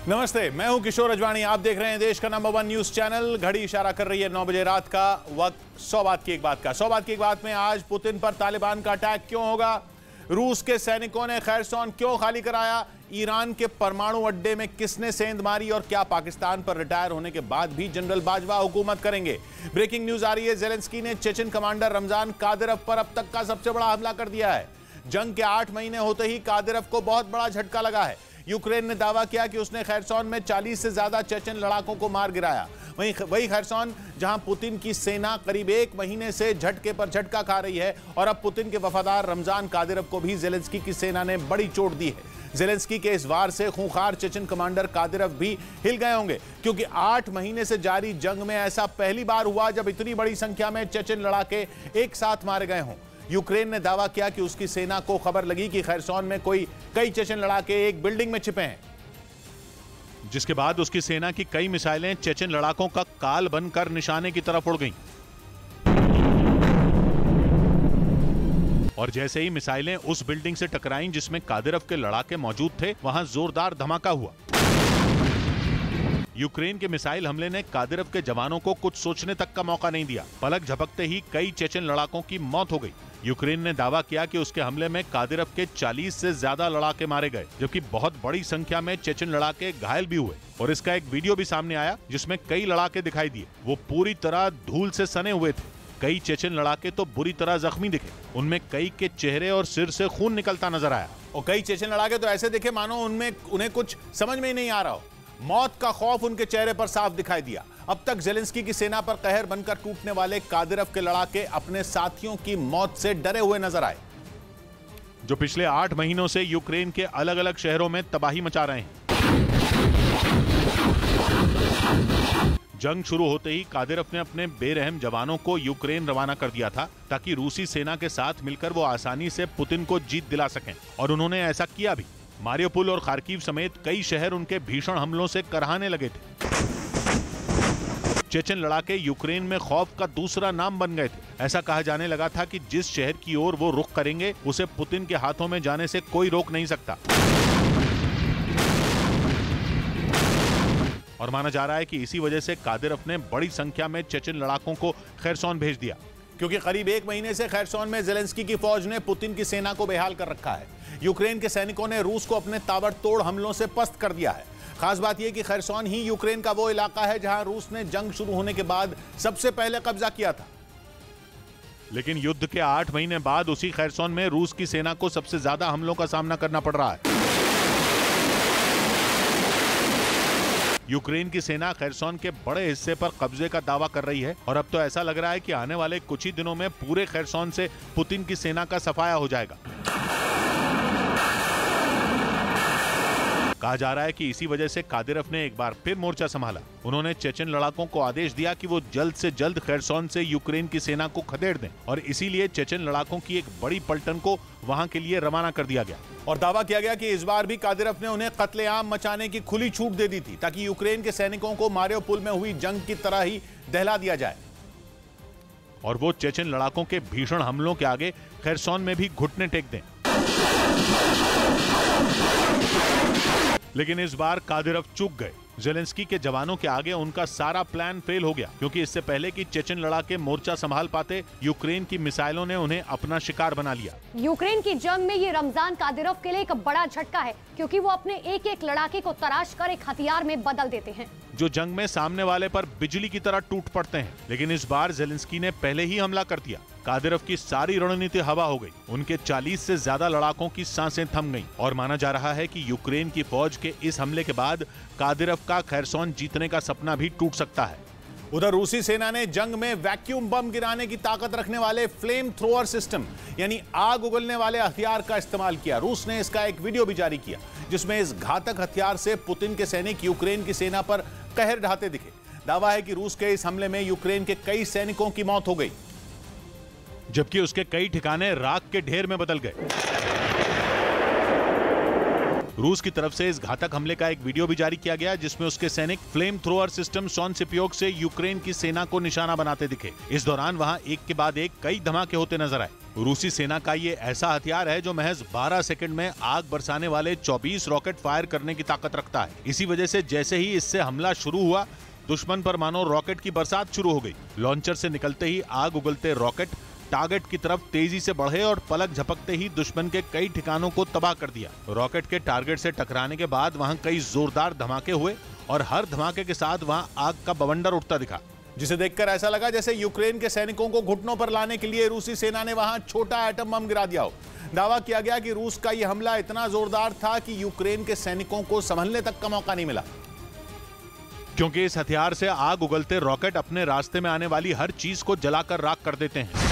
नमस्ते, मैं हूं किशोर अजवाणी। आप देख रहे हैं देश का नंबर 1 न्यूज चैनल। घड़ी इशारा कर रही है 9 बजे रात का वक्त। 100 बात की एक बात का 100 बात की एक बात में आज पुतिन पर तालिबान का अटैक क्यों होगा, रूस के सैनिकों ने खैरसौन क्यों खाली कराया, ईरान के परमाणु अड्डे में किसने सेंध मारी और क्या पाकिस्तान पर रिटायर होने के बाद भी जनरल बाजवा हुकूमत करेंगे। ब्रेकिंग न्यूज आ रही है, ज़ेलेंस्की ने चेचन कमांडर रमजान कादिरोव पर अब तक का सबसे बड़ा हमला कर दिया है। जंग के 8 महीने होते ही कादिरोव को बहुत बड़ा झटका लगा है। यूक्रेन ने दावा किया कि उसने खैरसौन में 40 से ज्यादा चेचन लड़ाकों को मार गिराया। वही खैरसौन जहां पुतिन की सेना करीब 1 महीने से झटके पर झटका खा रही है और अब पुतिन के वफादार रमजान कादिरोव को भी ज़ेलेंस्की की सेना ने बड़ी चोट दी है। ज़ेलेंस्की के इस वार से खूंखार चेचन कमांडर कादिरोव भी हिल गए होंगे, क्योंकि 8 महीने से जारी जंग में ऐसा पहली बार हुआ जब इतनी बड़ी संख्या में चेचन लड़ाके एक साथ मारे गए हों। यूक्रेन ने दावा किया कि उसकी सेना को खबर लगी कि खैरसौन में कई चेचन लड़ाके एक बिल्डिंग में छिपे हैं, जिसके बाद उसकी सेना की कई मिसाइलें चेचन लड़ाकों का काल बनकर निशाने की तरफ उड़ गईं। और जैसे ही मिसाइलें उस बिल्डिंग से टकराईं जिसमें कादिरोव के लड़ाके मौजूद थे, वहां जोरदार धमाका हुआ। यूक्रेन के मिसाइल हमले ने कादिरोव के जवानों को कुछ सोचने तक का मौका नहीं दिया। पलक झपकते ही कई चेचन लड़ाकों की मौत हो गई। यूक्रेन ने दावा किया कि उसके हमले में कादिरोव के 40 से ज्यादा लड़ाके मारे गए, जबकि बहुत बड़ी संख्या में चेचन लड़ाके घायल भी हुए। और इसका एक वीडियो भी सामने आया जिसमें कई लड़ाके दिखाई दिए। वो पूरी तरह धूल से सने हुए थे। कई चेचन लड़ाके तो बुरी तरह जख्मी दिखे। उनमें कई के चेहरे और सिर से खून निकलता नजर आया और कई चेचन लड़ाके तो ऐसे दिखे मानो उन्हें कुछ समझ में ही नहीं आ रहा हो। मौत का खौफ उनके चेहरे पर साफ दिखाई दिया। अब तक ज़ेलेंस्की की सेना पर कहर बनकर टूटने वाले कादिरोव के लड़ाके अपने साथियों की मौत से डरे हुए नजर आए, जो पिछले 8 महीनों से यूक्रेन के अलग अलग शहरों में तबाही मचा रहे हैं। जंग शुरू होते ही कादिरोव ने अपने बेरहम जवानों को यूक्रेन रवाना कर दिया था, ताकि रूसी सेना के साथ मिलकर वो आसानी से पुतिन को जीत दिला सकें, और उन्होंने ऐसा किया भी। मारियोपोल और खार्किव समेत कई शहर उनके भीषण हमलों से कराहने लगे थे। चेचन लड़ाके यूक्रेन में खौफ का दूसरा नाम बन गए थे। ऐसा कहा जाने लगा था कि जिस शहर की ओर वो रुख करेंगे, उसे पुतिन के हाथों में जाने से कोई रोक नहीं सकता। और माना जा रहा है कि इसी वजह से कादिरोव ने बड़ी संख्या में चेचन लड़ाकों को खैरसौन भेज दिया, क्योंकि करीब 1 महीने से खैरसौन में ज़ेलेंस्की की फौज ने पुतिन की सेना को बेहाल कर रखा है। यूक्रेन के सैनिकों ने रूस को अपने ताबड़तोड़ हमलों से पस्त कर दिया है। खास बात यह कि खैरसौन ही यूक्रेन का वो इलाका है जहां रूस ने जंग शुरू होने के बाद सबसे पहले कब्जा किया था। लेकिन युद्ध के 8 महीने बाद उसी खैरसौन में रूस की सेना को सबसे ज्यादा हमलों का सामना करना पड़ रहा है। यूक्रेन की सेना खैरसौन के बड़े हिस्से पर कब्जे का दावा कर रही है और अब तो ऐसा लग रहा है कि आने वाले कुछ ही दिनों में पूरे खैरसौन से पुतिन की सेना का सफाया हो जाएगा। कहा जा रहा है कि इसी वजह से कादिरोव ने एक बार फिर मोर्चा संभाला। उन्होंने चेचन लड़ाकों को आदेश दिया कि वो जल्द से जल्द खैरसौन से यूक्रेन की सेना को खदेड़ दें, और इसीलिए चेचन लड़ाकों की एक बड़ी पलटन को वहां के लिए रवाना कर दिया गया। और दावा किया गया कि इस बार भी कादिरोव ने उन्हें कत्लेआम मचाने की खुली छूट दे दी थी, ताकि यूक्रेन के सैनिकों को मारियोपोल में हुई जंग की तरह ही दहला दिया जाए और वो चेचन लड़ाकों के भीषण हमलों के आगे खैरसौन में भी घुटने टेक दें। लेकिन इस बार कादिरोव चूक गए। ज़ेलेंस्की के जवानों के आगे उनका सारा प्लान फेल हो गया, क्योंकि इससे पहले कि चेचन लड़ाके मोर्चा संभाल पाते, यूक्रेन की मिसाइलों ने उन्हें अपना शिकार बना लिया। यूक्रेन की जंग में ये रमजान कादिरोव के लिए एक बड़ा झटका है, क्योंकि वो अपने एक एक लड़ाके को तराश कर एक हथियार में बदल देते हैं, जो जंग में सामने वाले पर बिजली की तरह टूट पड़ते हैं। लेकिन इस बार ज़ेलेंस्की ने पहले ही हमला कर दिया। कादिरोव की सारी रणनीति हवा हो गई। उनके 40 से ज्यादा लड़ाकों की सांसें थम गईं और माना जा रहा है कि यूक्रेन की फौज के इस हमले के बाद कादिरोव का खैरसौन जीतने का सपना भी टूट सकता है। उधर रूसी सेना ने जंग में वैक्यूम बम गिराने की ताकत रखने वाले फ्लेम थ्रोअर सिस्टम, यानी आग उगलने वाले हथियार का इस्तेमाल किया। रूस ने इसका एक वीडियो भी जारी किया, जिसमें इस घातक हथियार से पुतिन के सैनिक यूक्रेन की सेना पर कहर ढाते दिखे। दावा है कि रूस के इस हमले में यूक्रेन के कई सैनिकों की मौत हो गई, जबकि उसके कई ठिकाने राख के ढेर में बदल गए। रूस की तरफ से इस घातक हमले का एक वीडियो भी जारी किया गया, जिसमें उसके सैनिक फ्लेम थ्रोअर सिस्टम सॉन से उपयोग से यूक्रेन की सेना को निशाना बनाते दिखे। इस दौरान वहां एक के बाद एक कई धमाके होते नजर आए। रूसी सेना का ये ऐसा हथियार है जो महज 12 सेकंड में आग बरसाने वाले 24 रॉकेट फायर करने की ताकत रखता है। इसी वजह से जैसे ही इससे हमला शुरू हुआ, दुश्मन पर मानो रॉकेट की बरसात शुरू हो गई। लॉन्चर से निकलते ही आग उगलते रॉकेट टारगेट की तरफ तेजी से बढ़े और पलक झपकते ही दुश्मन के कई ठिकानों को तबाह कर दिया। रॉकेट के टारगेट से टकराने के बाद वहां कई जोरदार धमाके हुए और हर धमाके के साथ वहां आग का बवंडर उठता दिखा, जिसे देखकर ऐसा लगा जैसे यूक्रेन के सैनिकों को घुटनों पर लाने के लिए रूसी सेना ने वहां छोटा एटम बम गिरा दिया हो। दावा किया गया कि रूस का यह हमला इतना जोरदार था कि यूक्रेन के सैनिकों को संभलने तक का मौका नहीं मिला, क्योंकि इस हथियार से आग उगलते रॉकेट अपने रास्ते में आने वाली हर चीज को जलाकर राख कर देते हैं।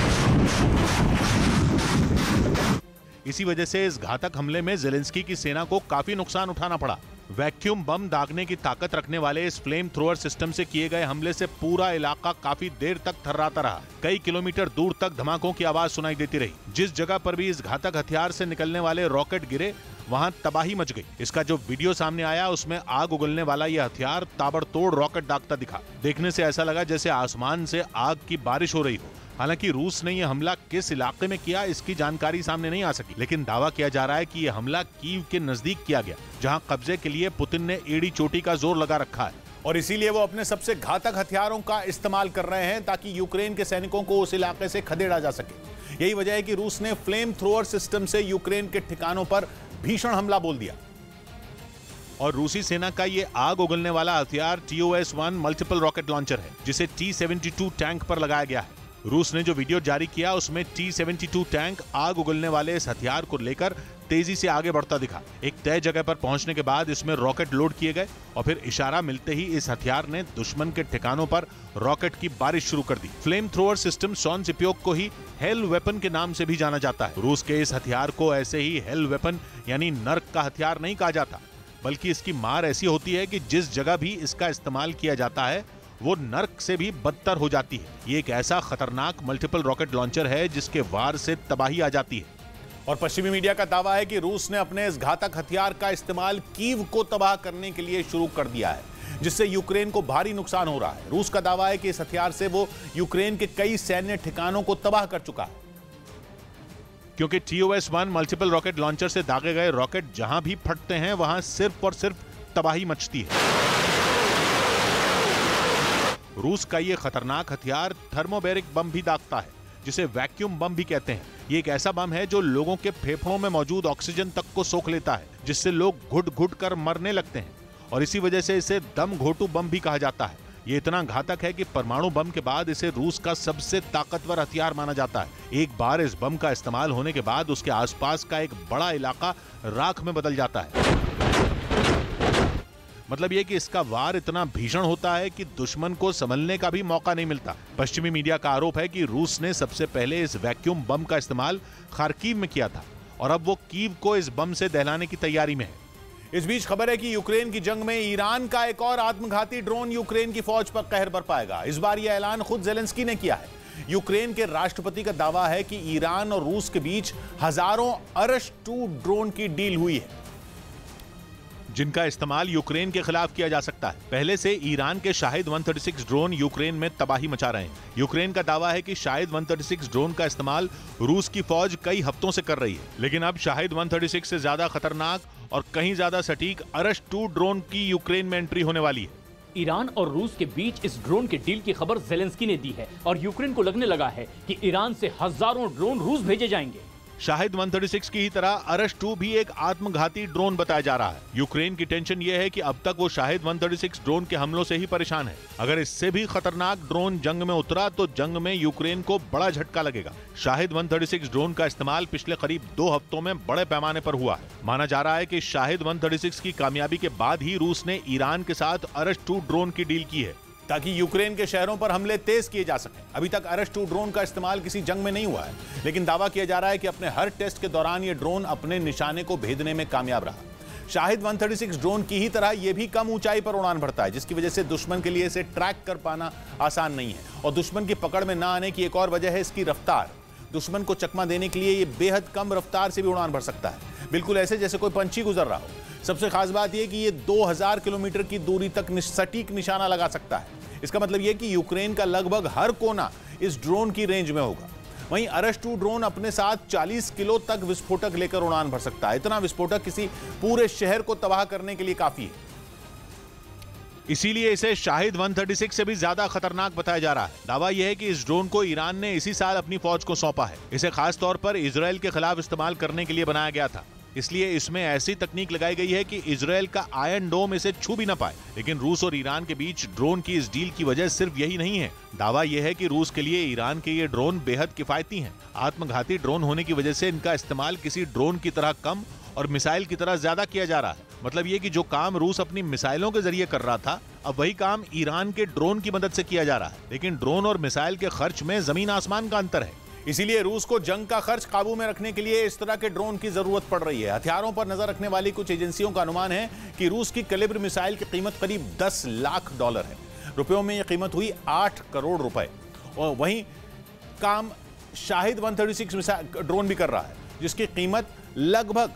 इसी वजह से इस घातक हमले में ज़ेलेंस्की की सेना को काफी नुकसान उठाना पड़ा। वैक्यूम बम दागने की ताकत रखने वाले इस फ्लेम थ्रोअर सिस्टम से किए गए हमले से पूरा इलाका काफी देर तक थर्राता रहा। कई किलोमीटर दूर तक धमाकों की आवाज सुनाई देती रही। जिस जगह पर भी इस घातक हथियार से निकलने वाले रॉकेट गिरे, वहां तबाही मच गई। इसका जो वीडियो सामने आया उसमें आग उगलने वाला यह हथियार ताबड़तोड़ रॉकेट दागता दिखा। देखने से ऐसा लगा जैसे आसमान से आग की बारिश हो रही हो। हालांकि रूस ने यह हमला किस इलाके में किया इसकी जानकारी सामने नहीं आ सकी, लेकिन दावा किया जा रहा है कि यह हमला कीव के नजदीक किया गया, जहां कब्जे के लिए पुतिन ने एड़ी चोटी का जोर लगा रखा है और इसीलिए वो अपने सबसे घातक हथियारों का इस्तेमाल कर रहे हैं ताकि यूक्रेन के सैनिकों को उस इलाके से खदेड़ा जा सके। यही वजह है कि रूस ने फ्लेम थ्रोअर सिस्टम से यूक्रेन के ठिकानों पर भीषण हमला बोल दिया। और रूसी सेना का ये आग उगलने वाला हथियार TOS-1 मल्टीपल रॉकेट लॉन्चर है, जिसे T-72 टैंक पर लगाया गया है। रूस ने जो वीडियो जारी किया उसमें T-72 टैंक आग उगलने वाले इस हथियार को लेकर तेजी से आगे बढ़ता दिखा। एक तय जगह पर पहुंचने के बाद इसमें रॉकेट लोड किए गए और फिर इशारा मिलते ही इस हथियार ने दुश्मन के ठिकानों पर रॉकेट की बारिश शुरू कर दी। फ्लेम थ्रोअर सिस्टम सॉन्स उपयोग को ही हेल वेपन के नाम से भी जाना जाता है। रूस के इस हथियार को ऐसे ही हेल वेपन यानी नर्क का हथियार नहीं कहा जाता, बल्कि इसकी मार ऐसी होती है कि जिस जगह भी इसका इस्तेमाल किया जाता है वो नर्क से भी बदतर हो जाती है। ये एक ऐसा खतरनाक मल्टीपल रॉकेट लॉन्चर है जिसके वार से तबाही आ जाती है। और पश्चिमी मीडिया का दावा है कि रूस ने अपने इस घातक हथियार का इस्तेमाल कीव को तबाह करने के लिए शुरू कर दिया है, जिससे यूक्रेन को भारी नुकसान हो रहा है। रूस का दावा है कि इस हथियार से वो यूक्रेन के कई सैन्य ठिकानों को तबाह कर चुका है, क्योंकि TOS-1 मल्टीपल रॉकेट लॉन्चर से दागे गए रॉकेट जहां भी फटते हैं वहां सिर्फ और सिर्फ तबाही मचती है। रूस का ये खतरनाक हथियार थर्मोबैरिक बम भी दागता है, जिसे वैक्यूम बम भी कहते हैं। ये एक ऐसा बम है जो लोगों के फेफड़ों में मौजूद ऑक्सीजन तक को सोख लेता है, जिससे लोग घुट घुट कर मरने लगते हैं और इसी वजह से इसे दम घोटू बम भी कहा जाता है। ये इतना घातक है कि परमाणु बम के बाद इसे रूस का सबसे ताकतवर हथियार माना जाता है। एक बार इस बम का इस्तेमाल होने के बाद उसके आसपास का एक बड़ा इलाका राख में बदल जाता है। मतलब यह कि इसका वार इतना भीषण होता है कि दुश्मन को संभलने का भी मौका नहीं मिलता। पश्चिमी मीडिया का आरोप है कि रूस ने सबसे पहले इस वैक्यूम बम का इस्तेमाल खार्किव में किया था और अब वो कीव को इस बम से दहलाने की तैयारी में है। इस बीच खबर है कि यूक्रेन की जंग में ईरान का एक और आत्मघाती ड्रोन यूक्रेन की फौज पर कहर बरपाएगा। इस बार यह ऐलान खुद ज़ेलेंस्की ने किया है। यूक्रेन के राष्ट्रपति का दावा है कि ईरान और रूस के बीच हजारों अरश-2 ड्रोन की डील हुई है, जिनका इस्तेमाल यूक्रेन के खिलाफ किया जा सकता है। पहले से ईरान के शाहिद 136 ड्रोन यूक्रेन में तबाही मचा रहे हैं। यूक्रेन का दावा है कि शाहिद 136 ड्रोन का इस्तेमाल रूस की फौज कई हफ्तों से कर रही है, लेकिन अब शाहिद 136 से ज्यादा खतरनाक और कहीं ज्यादा सटीक अरश-2 ड्रोन की यूक्रेन में एंट्री होने वाली है। ईरान और रूस के बीच इस ड्रोन के डील की खबर ज़ेलेंस्की ने दी है और यूक्रेन को लगने लगा है कि ईरान से हजारों ड्रोन रूस भेजे जाएंगे। शाहिद 136 की ही तरह अरश-2 भी एक आत्मघाती ड्रोन बताया जा रहा है। यूक्रेन की टेंशन यह है कि अब तक वो शाहिद 136 ड्रोन के हमलों से ही परेशान है। अगर इससे भी खतरनाक ड्रोन जंग में उतरा तो जंग में यूक्रेन को बड़ा झटका लगेगा। शाहिद 136 ड्रोन का इस्तेमाल पिछले करीब 2 हफ्तों में बड़े पैमाने पर हुआ है। माना जा रहा है कि शाहिद 136 की कामयाबी के बाद ही रूस ने ईरान के साथ अरश-2 ड्रोन की डील की है, ताकि यूक्रेन के शहरों पर हमले तेज किए जा सकें। अभी तक अरश-2 ड्रोन का इस्तेमाल किसी जंग में नहीं हुआ है, लेकिन दावा किया जा रहा है कि अपने हर टेस्ट के दौरान ये ड्रोन अपने निशाने को भेदने में कामयाब रहा। शाहिद 136 ड्रोन की ही तरह यह भी कम ऊंचाई पर उड़ान भरता है, जिसकी वजह से दुश्मन के लिए इसे ट्रैक कर पाना आसान नहीं है। और दुश्मन की पकड़ में ना आने की एक और वजह है इसकी रफ्तार। दुश्मन को चकमा देने के लिए ये बेहद कम रफ्तार से भी उड़ान भर सकता है, बिल्कुल ऐसे जैसे कोई पंछी गुजर रहा हो। सबसे खास बात यह कि ये 2000 किलोमीटर की दूरी तक सटीक निशाना लगा सकता है। इसका मतलब यह कि यूक्रेन का लगभग हर कोना इस ड्रोन की रेंज में होगा। वहीं अरस-2 ड्रोन अपने साथ 40 किलो तक विस्फोटक लेकर उड़ान भर सकता है। इतना विस्फोटक किसी पूरे शहर को तबाह करने के लिए काफी है। इसीलिए इसे शाहिद 136 से भी ज्यादा खतरनाक बताया जा रहा है। दावा यह है कि इस ड्रोन को ईरान ने इसी साल अपनी फौज को सौंपा है। इसे खास तौर पर इजरायल के खिलाफ इस्तेमाल करने के लिए बनाया गया था। इसलिए इसमें ऐसी तकनीक लगाई गई है कि इजरायल का आयरन डोम इसे छू भी न पाए। लेकिन रूस और ईरान के बीच ड्रोन की इस डील की वजह सिर्फ यही नहीं है। दावा यह है कि रूस के लिए ईरान के ये ड्रोन बेहद किफायती हैं। आत्मघाती ड्रोन होने की वजह से इनका इस्तेमाल किसी ड्रोन की तरह कम और मिसाइल की तरह ज्यादा किया जा रहा है। मतलब ये कि जो काम रूस अपनी मिसाइलों के जरिए कर रहा था, अब वही काम ईरान के ड्रोन की मदद से किया जा रहा है। लेकिन ड्रोन और मिसाइल के खर्च में जमीन आसमान का अंतर है। इसीलिए रूस को जंग का खर्च काबू में रखने के लिए इस तरह के ड्रोन की जरूरत पड़ रही है। हथियारों पर नजर रखने वाली कुछ एजेंसियों का अनुमान है कि रूस की कैलिबर मिसाइल की कीमत करीब $10 लाख है। रुपयों में यह कीमत हुई 8 करोड़ रुपए। और वहीं काम शाहिद 136 ड्रोन भी कर रहा है, जिसकी कीमत लगभग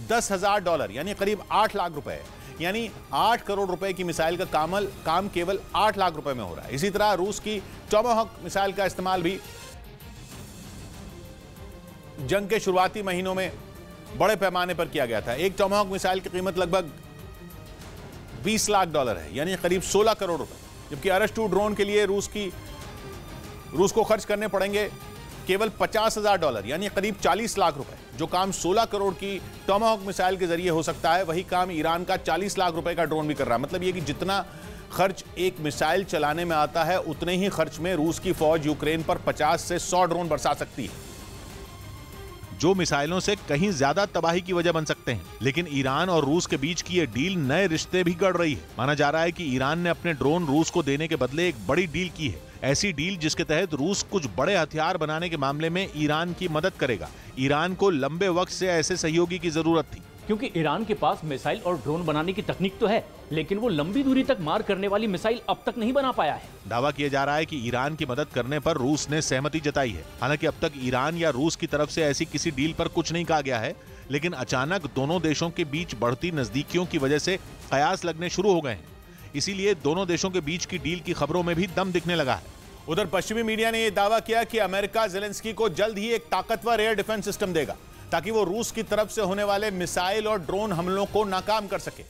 $10,000 यानी करीब 8 लाख रुपए है। यानी 8 करोड़ रुपए की मिसाइल का काम केवल 8 लाख रुपए में हो रहा है। इसी तरह रूस की टोमाहॉक मिसाइल का इस्तेमाल भी जंग के शुरुआती महीनों में बड़े पैमाने पर किया गया था। एक टोमाहॉक मिसाइल की कीमत लगभग $20 लाख है, यानी करीब 16 करोड़ रुपए। जबकि अरस-2 ड्रोन के लिए रूस को खर्च करने पड़ेंगे केवल $50,000 यानी करीब 40 लाख रुपए। जो काम 16 करोड़ की टोमाहॉक मिसाइल के जरिए हो सकता है, वही काम ईरान का 40 लाख रुपए का ड्रोन भी कर रहा है। मतलब ये कि जितना खर्च एक मिसाइल चलाने में आता है, उतने ही खर्च में रूस की फौज यूक्रेन पर 50 से 100 ड्रोन बरसा सकती है, जो मिसाइलों से कहीं ज्यादा तबाही की वजह बन सकते हैं। लेकिन ईरान और रूस के बीच की यह डील नए रिश्ते भी गढ़ रही है। माना जा रहा है कि ईरान ने अपने ड्रोन रूस को देने के बदले एक बड़ी डील की है। ऐसी डील जिसके तहत रूस कुछ बड़े हथियार बनाने के मामले में ईरान की मदद करेगा। ईरान को लंबे वक्त से ऐसे सहयोगी की जरूरत थी, क्योंकि ईरान के पास मिसाइल और ड्रोन बनाने की तकनीक तो है, लेकिन वो लंबी दूरी तक मार करने वाली मिसाइल अब तक नहीं बना पाया है। दावा किया जा रहा है कि ईरान की मदद करने पर रूस ने सहमति जताई है। हालांकि अब तक ईरान या रूस की तरफ से ऐसी किसी डील पर कुछ नहीं कहा गया है, लेकिन अचानक दोनों देशों के बीच बढ़ती नजदीकियों की वजह से कयास लगने शुरू हो गए हैं। इसीलिए दोनों देशों के बीच की डील की खबरों में भी दम दिखने लगा है। उधर पश्चिमी मीडिया ने यह दावा किया कि अमेरिका ज़ेलेंस्की को जल्द ही एक ताकतवर एयर डिफेंस सिस्टम देगा, ताकि वो रूस की तरफ से होने वाले मिसाइल और ड्रोन हमलों को नाकाम कर सके।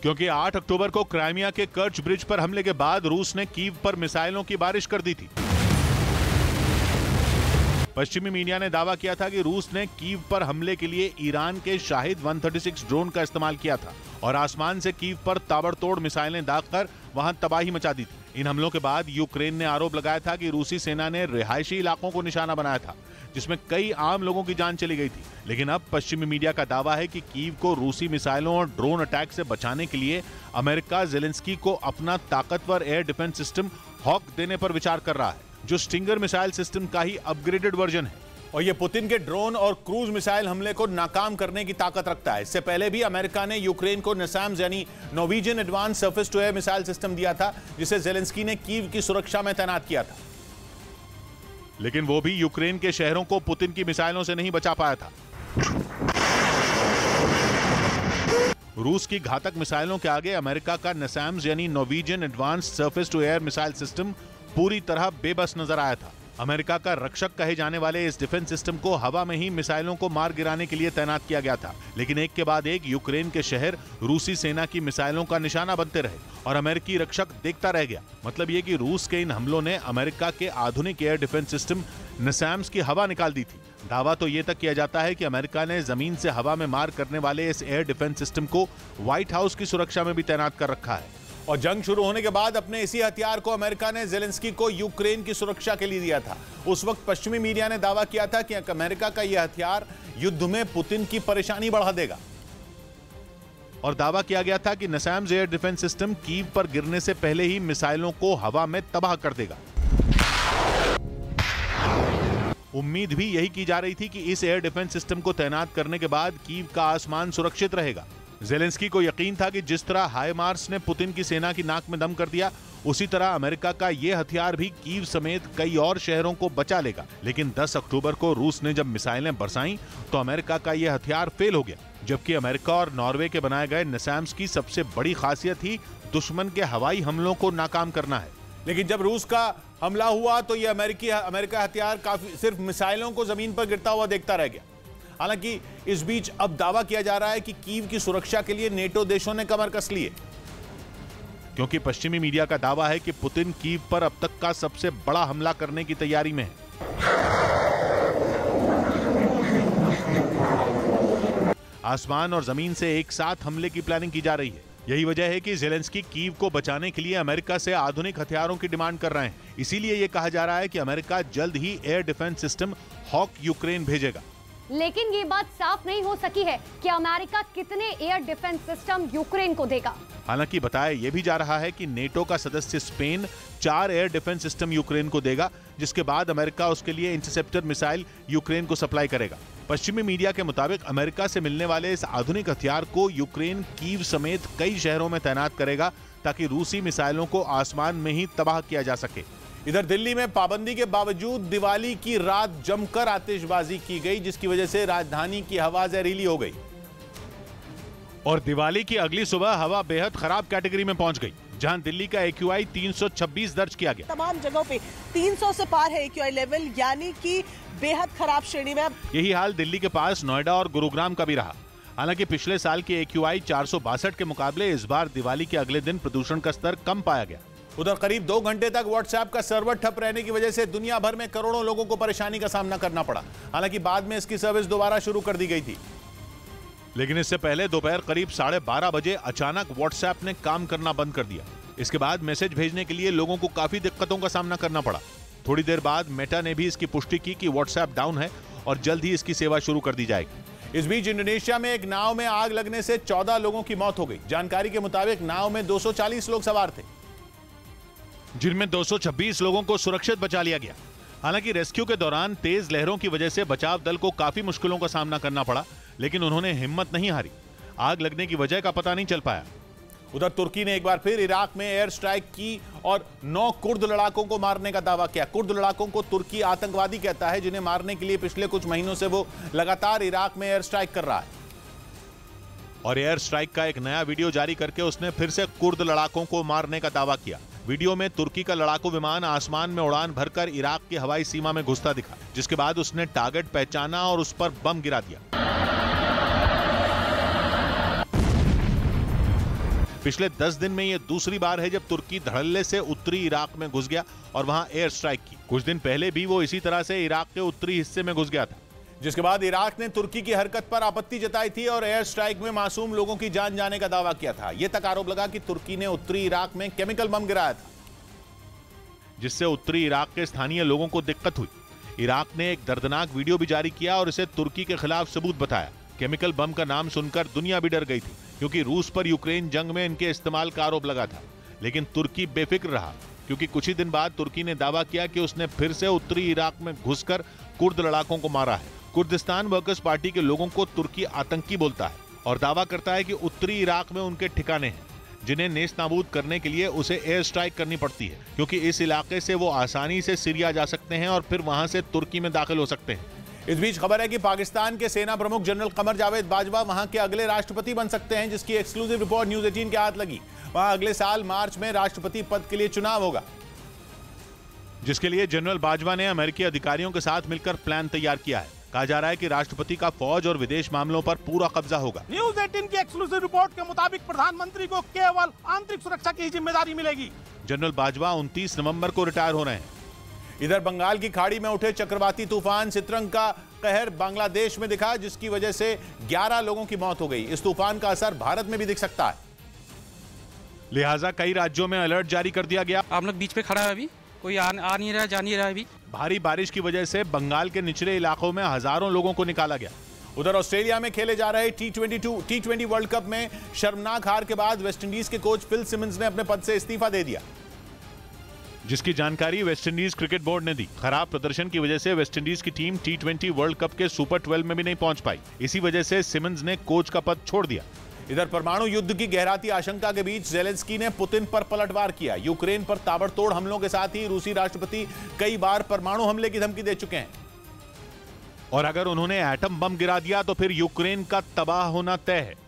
क्योंकि 8 अक्टूबर को क्राइमिया के कर्च ब्रिज पर हमले के बाद रूस ने कीव पर मिसाइलों की बारिश कर दी थी। पश्चिमी मीडिया ने दावा किया था कि रूस ने कीव पर हमले के लिए ईरान के शाहिद 136 ड्रोन का इस्तेमाल किया था और आसमान से कीव पर ताबड़तोड़ मिसाइलें दागकर वहां तबाही मचा दी थी। इन हमलों के बाद यूक्रेन ने आरोप लगाया था कि रूसी सेना ने रिहायशी इलाकों को निशाना बनाया था, जिसमें कई आम लोगों की जान चली गई थी। लेकिन अब पश्चिमी मीडिया का दावा है कि कीव को रूसी मिसाइलों और ड्रोन अटैक से बचाने के लिए अमेरिका ज़ेलेंस्की को अपना ताकतवर एयर डिफेंस सिस्टम हॉक देने पर विचार कर रहा है, जो स्टिंगर मिसाइल सिस्टम का ही अपग्रेडेड वर्जन है। और ये पुतिन के ड्रोन और क्रूज मिसाइल हमले को नाकाम करने की ताकत रखता है। इससे पहले भी अमेरिका ने यूक्रेन को नसैम्स यानी Norwegian advanced surface to air missile system दिया था, जिसे ज़ेलेंस्की ने कीव की सुरक्षा में तैनात किया था। लेकिन वो भी यूक्रेन के शहरों को पुतिन की मिसाइलों से नहीं बचा पाया था। रूस की घातक मिसाइलों के आगे अमेरिका का नसैम्स यानी Norwegian advanced surface to air missile system पूरी तरह बेबस नजर आया था। अमेरिका का रक्षक कहे जाने वाले इस डिफेंस सिस्टम को हवा में ही मिसाइलों को मार गिराने के लिए तैनात किया गया था। लेकिन एक के बाद एक यूक्रेन के शहर रूसी सेना की मिसाइलों का निशाना बनते रहे और अमेरिकी रक्षक देखता रह गया। मतलब ये कि रूस के इन हमलों ने अमेरिका के आधुनिक एयर डिफेंस सिस्टम नसैम्स की हवा निकाल दी थी। दावा तो ये तक किया जाता है कि अमेरिका ने जमीन से हवा में मार करने वाले इस एयर डिफेंस सिस्टम को व्हाइट हाउस की सुरक्षा में भी तैनात कर रखा है। और जंग शुरू होने के बाद अपने इसी हथियार को अमेरिका ने ज़ेलेंस्की को यूक्रेन की सुरक्षा के लिए दिया था। उस वक्त पश्चिमी मीडिया ने दावा किया था कि अमेरिका का यह हथियार युद्ध में पुतिन की परेशानी बढ़ा देगा। और दावा किया गया था कि नसैम्स एयर डिफेंस सिस्टम कीव पर गिरने से पहले ही मिसाइलों को हवा में तबाह कर देगा। उम्मीद भी यही की जा रही थी कि इस एयर डिफेंस सिस्टम को तैनात करने के बाद कीव का आसमान सुरक्षित रहेगा। ज़ेलेंस्की को यकीन था कि जिस तरह हाइमार्स ने पुतिन की सेना की नाक में दम कर दिया, उसी तरह अमेरिका का यह हथियार भी कीव समेत कई और शहरों को बचा लेगा। लेकिन 10 अक्टूबर को रूस ने जब मिसाइलें बरसाईं तो अमेरिका का यह हथियार फेल हो गया। जबकि अमेरिका और नॉर्वे के बनाए गए नसैम्स की सबसे बड़ी खासियत ही दुश्मन के हवाई हमलों को नाकाम करना है। लेकिन जब रूस का हमला हुआ तो यह अमेरिका हथियार काफी सिर्फ मिसाइलों को जमीन पर गिरता हुआ देखता रह गया। हालांकि इस बीच अब दावा किया जा रहा है कि कीव की सुरक्षा के लिए नेटो देशों ने कमर कस ली है, क्योंकि पश्चिमी मीडिया का दावा है कि पुतिन कीव पर अब तक का सबसे बड़ा हमला करने की तैयारी में है। आसमान और जमीन से एक साथ हमले की प्लानिंग की जा रही है। यही वजह है कि ज़ेलेंस्की कीव को बचाने के लिए अमेरिका से आधुनिक हथियारों की डिमांड कर रहे हैं। इसीलिए यह कहा जा रहा है कि अमेरिका जल्द ही air defence system Hawk Ukraine भेजेगा। लेकिन ये बात साफ नहीं हो सकी है कि अमेरिका कितने एयर डिफेंस सिस्टम यूक्रेन को देगा। हालांकि बताया यह भी जा रहा है कि नेटो का सदस्य Spain 4 air defence system Ukraine को देगा, जिसके बाद अमेरिका उसके लिए इंटरसेप्टर मिसाइल यूक्रेन को सप्लाई करेगा। पश्चिमी मीडिया के मुताबिक अमेरिका से मिलने वाले इस आधुनिक हथियार को यूक्रेन कीव समेत कई शहरों में तैनात करेगा, ताकि रूसी मिसाइलों को आसमान में ही तबाह किया जा सके। इधर दिल्ली में पाबंदी के बावजूद दिवाली की रात जमकर आतिशबाजी की गई, जिसकी वजह से राजधानी की हवा जहरीली हो गई और दिवाली की अगली सुबह हवा बेहद खराब कैटेगरी में पहुंच गई, जहां दिल्ली का AQI 326 दर्ज किया गया। तमाम जगहों पे 300 से पार है AQI लेवल, यानी कि बेहद खराब श्रेणी में। यही हाल दिल्ली के पास नोएडा और गुरुग्राम का भी रहा। हालांकि पिछले साल के AQI 462 के मुकाबले इस बार दिवाली के अगले दिन प्रदूषण का स्तर कम पाया गया। उधर करीब 2 घंटे तक व्हाट्सएप का सर्वर ठप रहने की वजह से दुनिया भर में करोड़ों लोगों को परेशानी का सामना करना पड़ा। हालांकि बाद में इसकी सर्विस दोबारा शुरू कर दी गई थी, लेकिन इससे पहले दोपहर करीब 12:30 बजे अचानक व्हाट्सएप ने काम करना बंद कर दिया। इसके बाद मैसेज भेजने के लिए लोगों को काफी दिक्कतों का सामना करना पड़ा। थोड़ी देर बाद मेटा ने भी इसकी पुष्टि की कि व्हाट्सएप डाउन है और जल्द ही इसकी सेवा शुरू कर दी जाएगी। इस बीच इंडोनेशिया में एक नाव में आग लगने से 14 लोगों की मौत हो गई। जानकारी के मुताबिक नाव में 240 लोग सवार थे, जिनमें 226 लोगों को सुरक्षित बचा लिया गया। हालांकि रेस्क्यू के दौरान तेज लहरों की वजह से बचाव दल को काफी मुश्किलों का सामना करना पड़ा, लेकिन उन्होंने हिम्मत नहीं हारी। आग लगने की वजह का पता नहीं चल पाया। उधर तुर्की ने एक बार फिर इराक में एयर स्ट्राइक की और 9 कुर्द लड़ाकों को मारने का दावा किया। कुर्द लड़ाकों को तुर्की आतंकवादी कहता है, जिन्हें मारने के लिए पिछले कुछ महीनों से वो लगातार इराक में एयर स्ट्राइक कर रहा है। और एयर स्ट्राइक का एक नया वीडियो जारी करके उसने फिर से कुर्द लड़ाकों को मारने का दावा किया। वीडियो में तुर्की का लड़ाकू विमान आसमान में उड़ान भरकर इराक की हवाई सीमा में घुसता दिखा, जिसके बाद उसने टारगेट पहचाना और उस पर बम गिरा दिया। पिछले 10 दिन में यह दूसरी बार है जब तुर्की धड़ल्ले से उत्तरी इराक में घुस गया और वहां एयर स्ट्राइक की। कुछ दिन पहले भी वो इसी तरह से इराक के उत्तरी हिस्से में घुस गया था, जिसके बाद इराक ने तुर्की की हरकत पर आपत्ति जताई थी और एयर स्ट्राइक में मासूम लोगों की जान जाने का दावा किया था। यह तक आरोप लगा कि तुर्की ने उत्तरी इराक में केमिकल बम गिराया था, जिससे उत्तरी इराक के स्थानीय लोगों को दिक्कत हुई। इराक ने एक दर्दनाक वीडियो भी जारी किया और इसे तुर्की के खिलाफ सबूत बताया। केमिकल बम का नाम सुनकर दुनिया भी डर गई थी, क्योंकि रूस पर यूक्रेन जंग में इनके इस्तेमाल का आरोप लगा था। लेकिन तुर्की बेफिक्र रहा, क्योंकि कुछ ही दिन बाद तुर्की ने दावा किया कि उसने फिर से उत्तरी इराक में घुसकर कुर्द लड़ाकों को मारा है। कुर्दिस्तान वर्कर्स पार्टी के लोगों को तुर्की आतंकी बोलता है और दावा करता है कि उत्तरी इराक में उनके ठिकाने हैं, जिन्हें नेस्तनाबूद करने के लिए उसे एयर स्ट्राइक करनी पड़ती है, क्योंकि इस इलाके से वो आसानी से सीरिया जा सकते हैं और फिर वहां से तुर्की में दाखिल हो सकते हैं। इस बीच खबर है कि पाकिस्तान के सेना प्रमुख जनरल कमर जावेद बाजवा वहां के अगले राष्ट्रपति बन सकते हैं, जिसकी एक्सक्लूसिव रिपोर्ट न्यूज 18 के हाथ लगी। वहां अगले साल मार्च में राष्ट्रपति पद के लिए चुनाव होगा, जिसके लिए जनरल बाजवा ने अमेरिकी अधिकारियों के साथ मिलकर प्लान तैयार किया है। कहा जा रहा है कि राष्ट्रपति का फौज और विदेश मामलों पर पूरा कब्जा होगा। न्यूज 18 की एक्सक्लूसिव रिपोर्ट के मुताबिक प्रधानमंत्री को केवल आंतरिक सुरक्षा की जिम्मेदारी मिलेगी। जनरल बाजवा 29 नवंबर को रिटायर हो रहे हैं। इधर बंगाल की खाड़ी में उठे चक्रवाती तूफान सितरंग का कहर बांग्लादेश में दिखा, जिसकी वजह से 11 लोगों की मौत हो गई। इस तूफान का असर भारत में भी दिख सकता है, लिहाजा कई राज्यों में अलर्ट जारी कर दिया गया। आप लोग बीच पे खड़ा है, अभी कोई आ नहीं रहा, जा नहीं रहा है। अभी भारी बारिश की वजह से बंगाल के निचले इलाकों में हजारों लोगों को निकाला गया। उधर ऑस्ट्रेलिया में खेले जा रहे T20 वर्ल्ड कप में शर्मनाक हार के बाद वेस्टइंडीज के कोच फिल सिमंस ने अपने पद से इस्तीफा दे दिया, जिसकी जानकारी वेस्टइंडीज क्रिकेट बोर्ड ने दी। खराब प्रदर्शन की वजह से वेस्टइंडीज की टीम T20 वर्ल्ड कप के सुपर 12 में भी नहीं पहुंच पाई। इसी वजह से सिमंस ने कोच का पद छोड़ दिया। इधर परमाणु युद्ध की गहराती आशंका के बीच ज़ेलेंस्की ने पुतिन पर पलटवार किया। यूक्रेन पर ताबड़तोड़ हमलों के साथ ही रूसी राष्ट्रपति कई बार परमाणु हमले की धमकी दे चुके हैं, और अगर उन्होंने एटम बम गिरा दिया तो फिर यूक्रेन का तबाह होना तय है।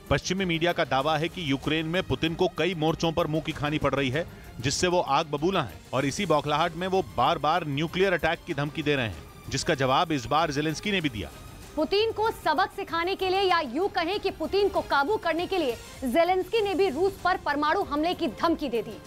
पश्चिमी मीडिया का दावा है कि यूक्रेन में पुतिन को कई मोर्चों पर मुंह की खानी पड़ रही है, जिससे वो आग बबूला हैं और इसी बौखलाहट में वो बार बार न्यूक्लियर अटैक की धमकी दे रहे हैं, जिसका जवाब इस बार ज़ेलेंस्की ने भी दिया। पुतिन को सबक सिखाने के लिए या यूं कहें कि पुतिन को काबू करने के लिए ज़ेलेंस्की ने भी रूस पर परमाणु हमले की धमकी दे दी।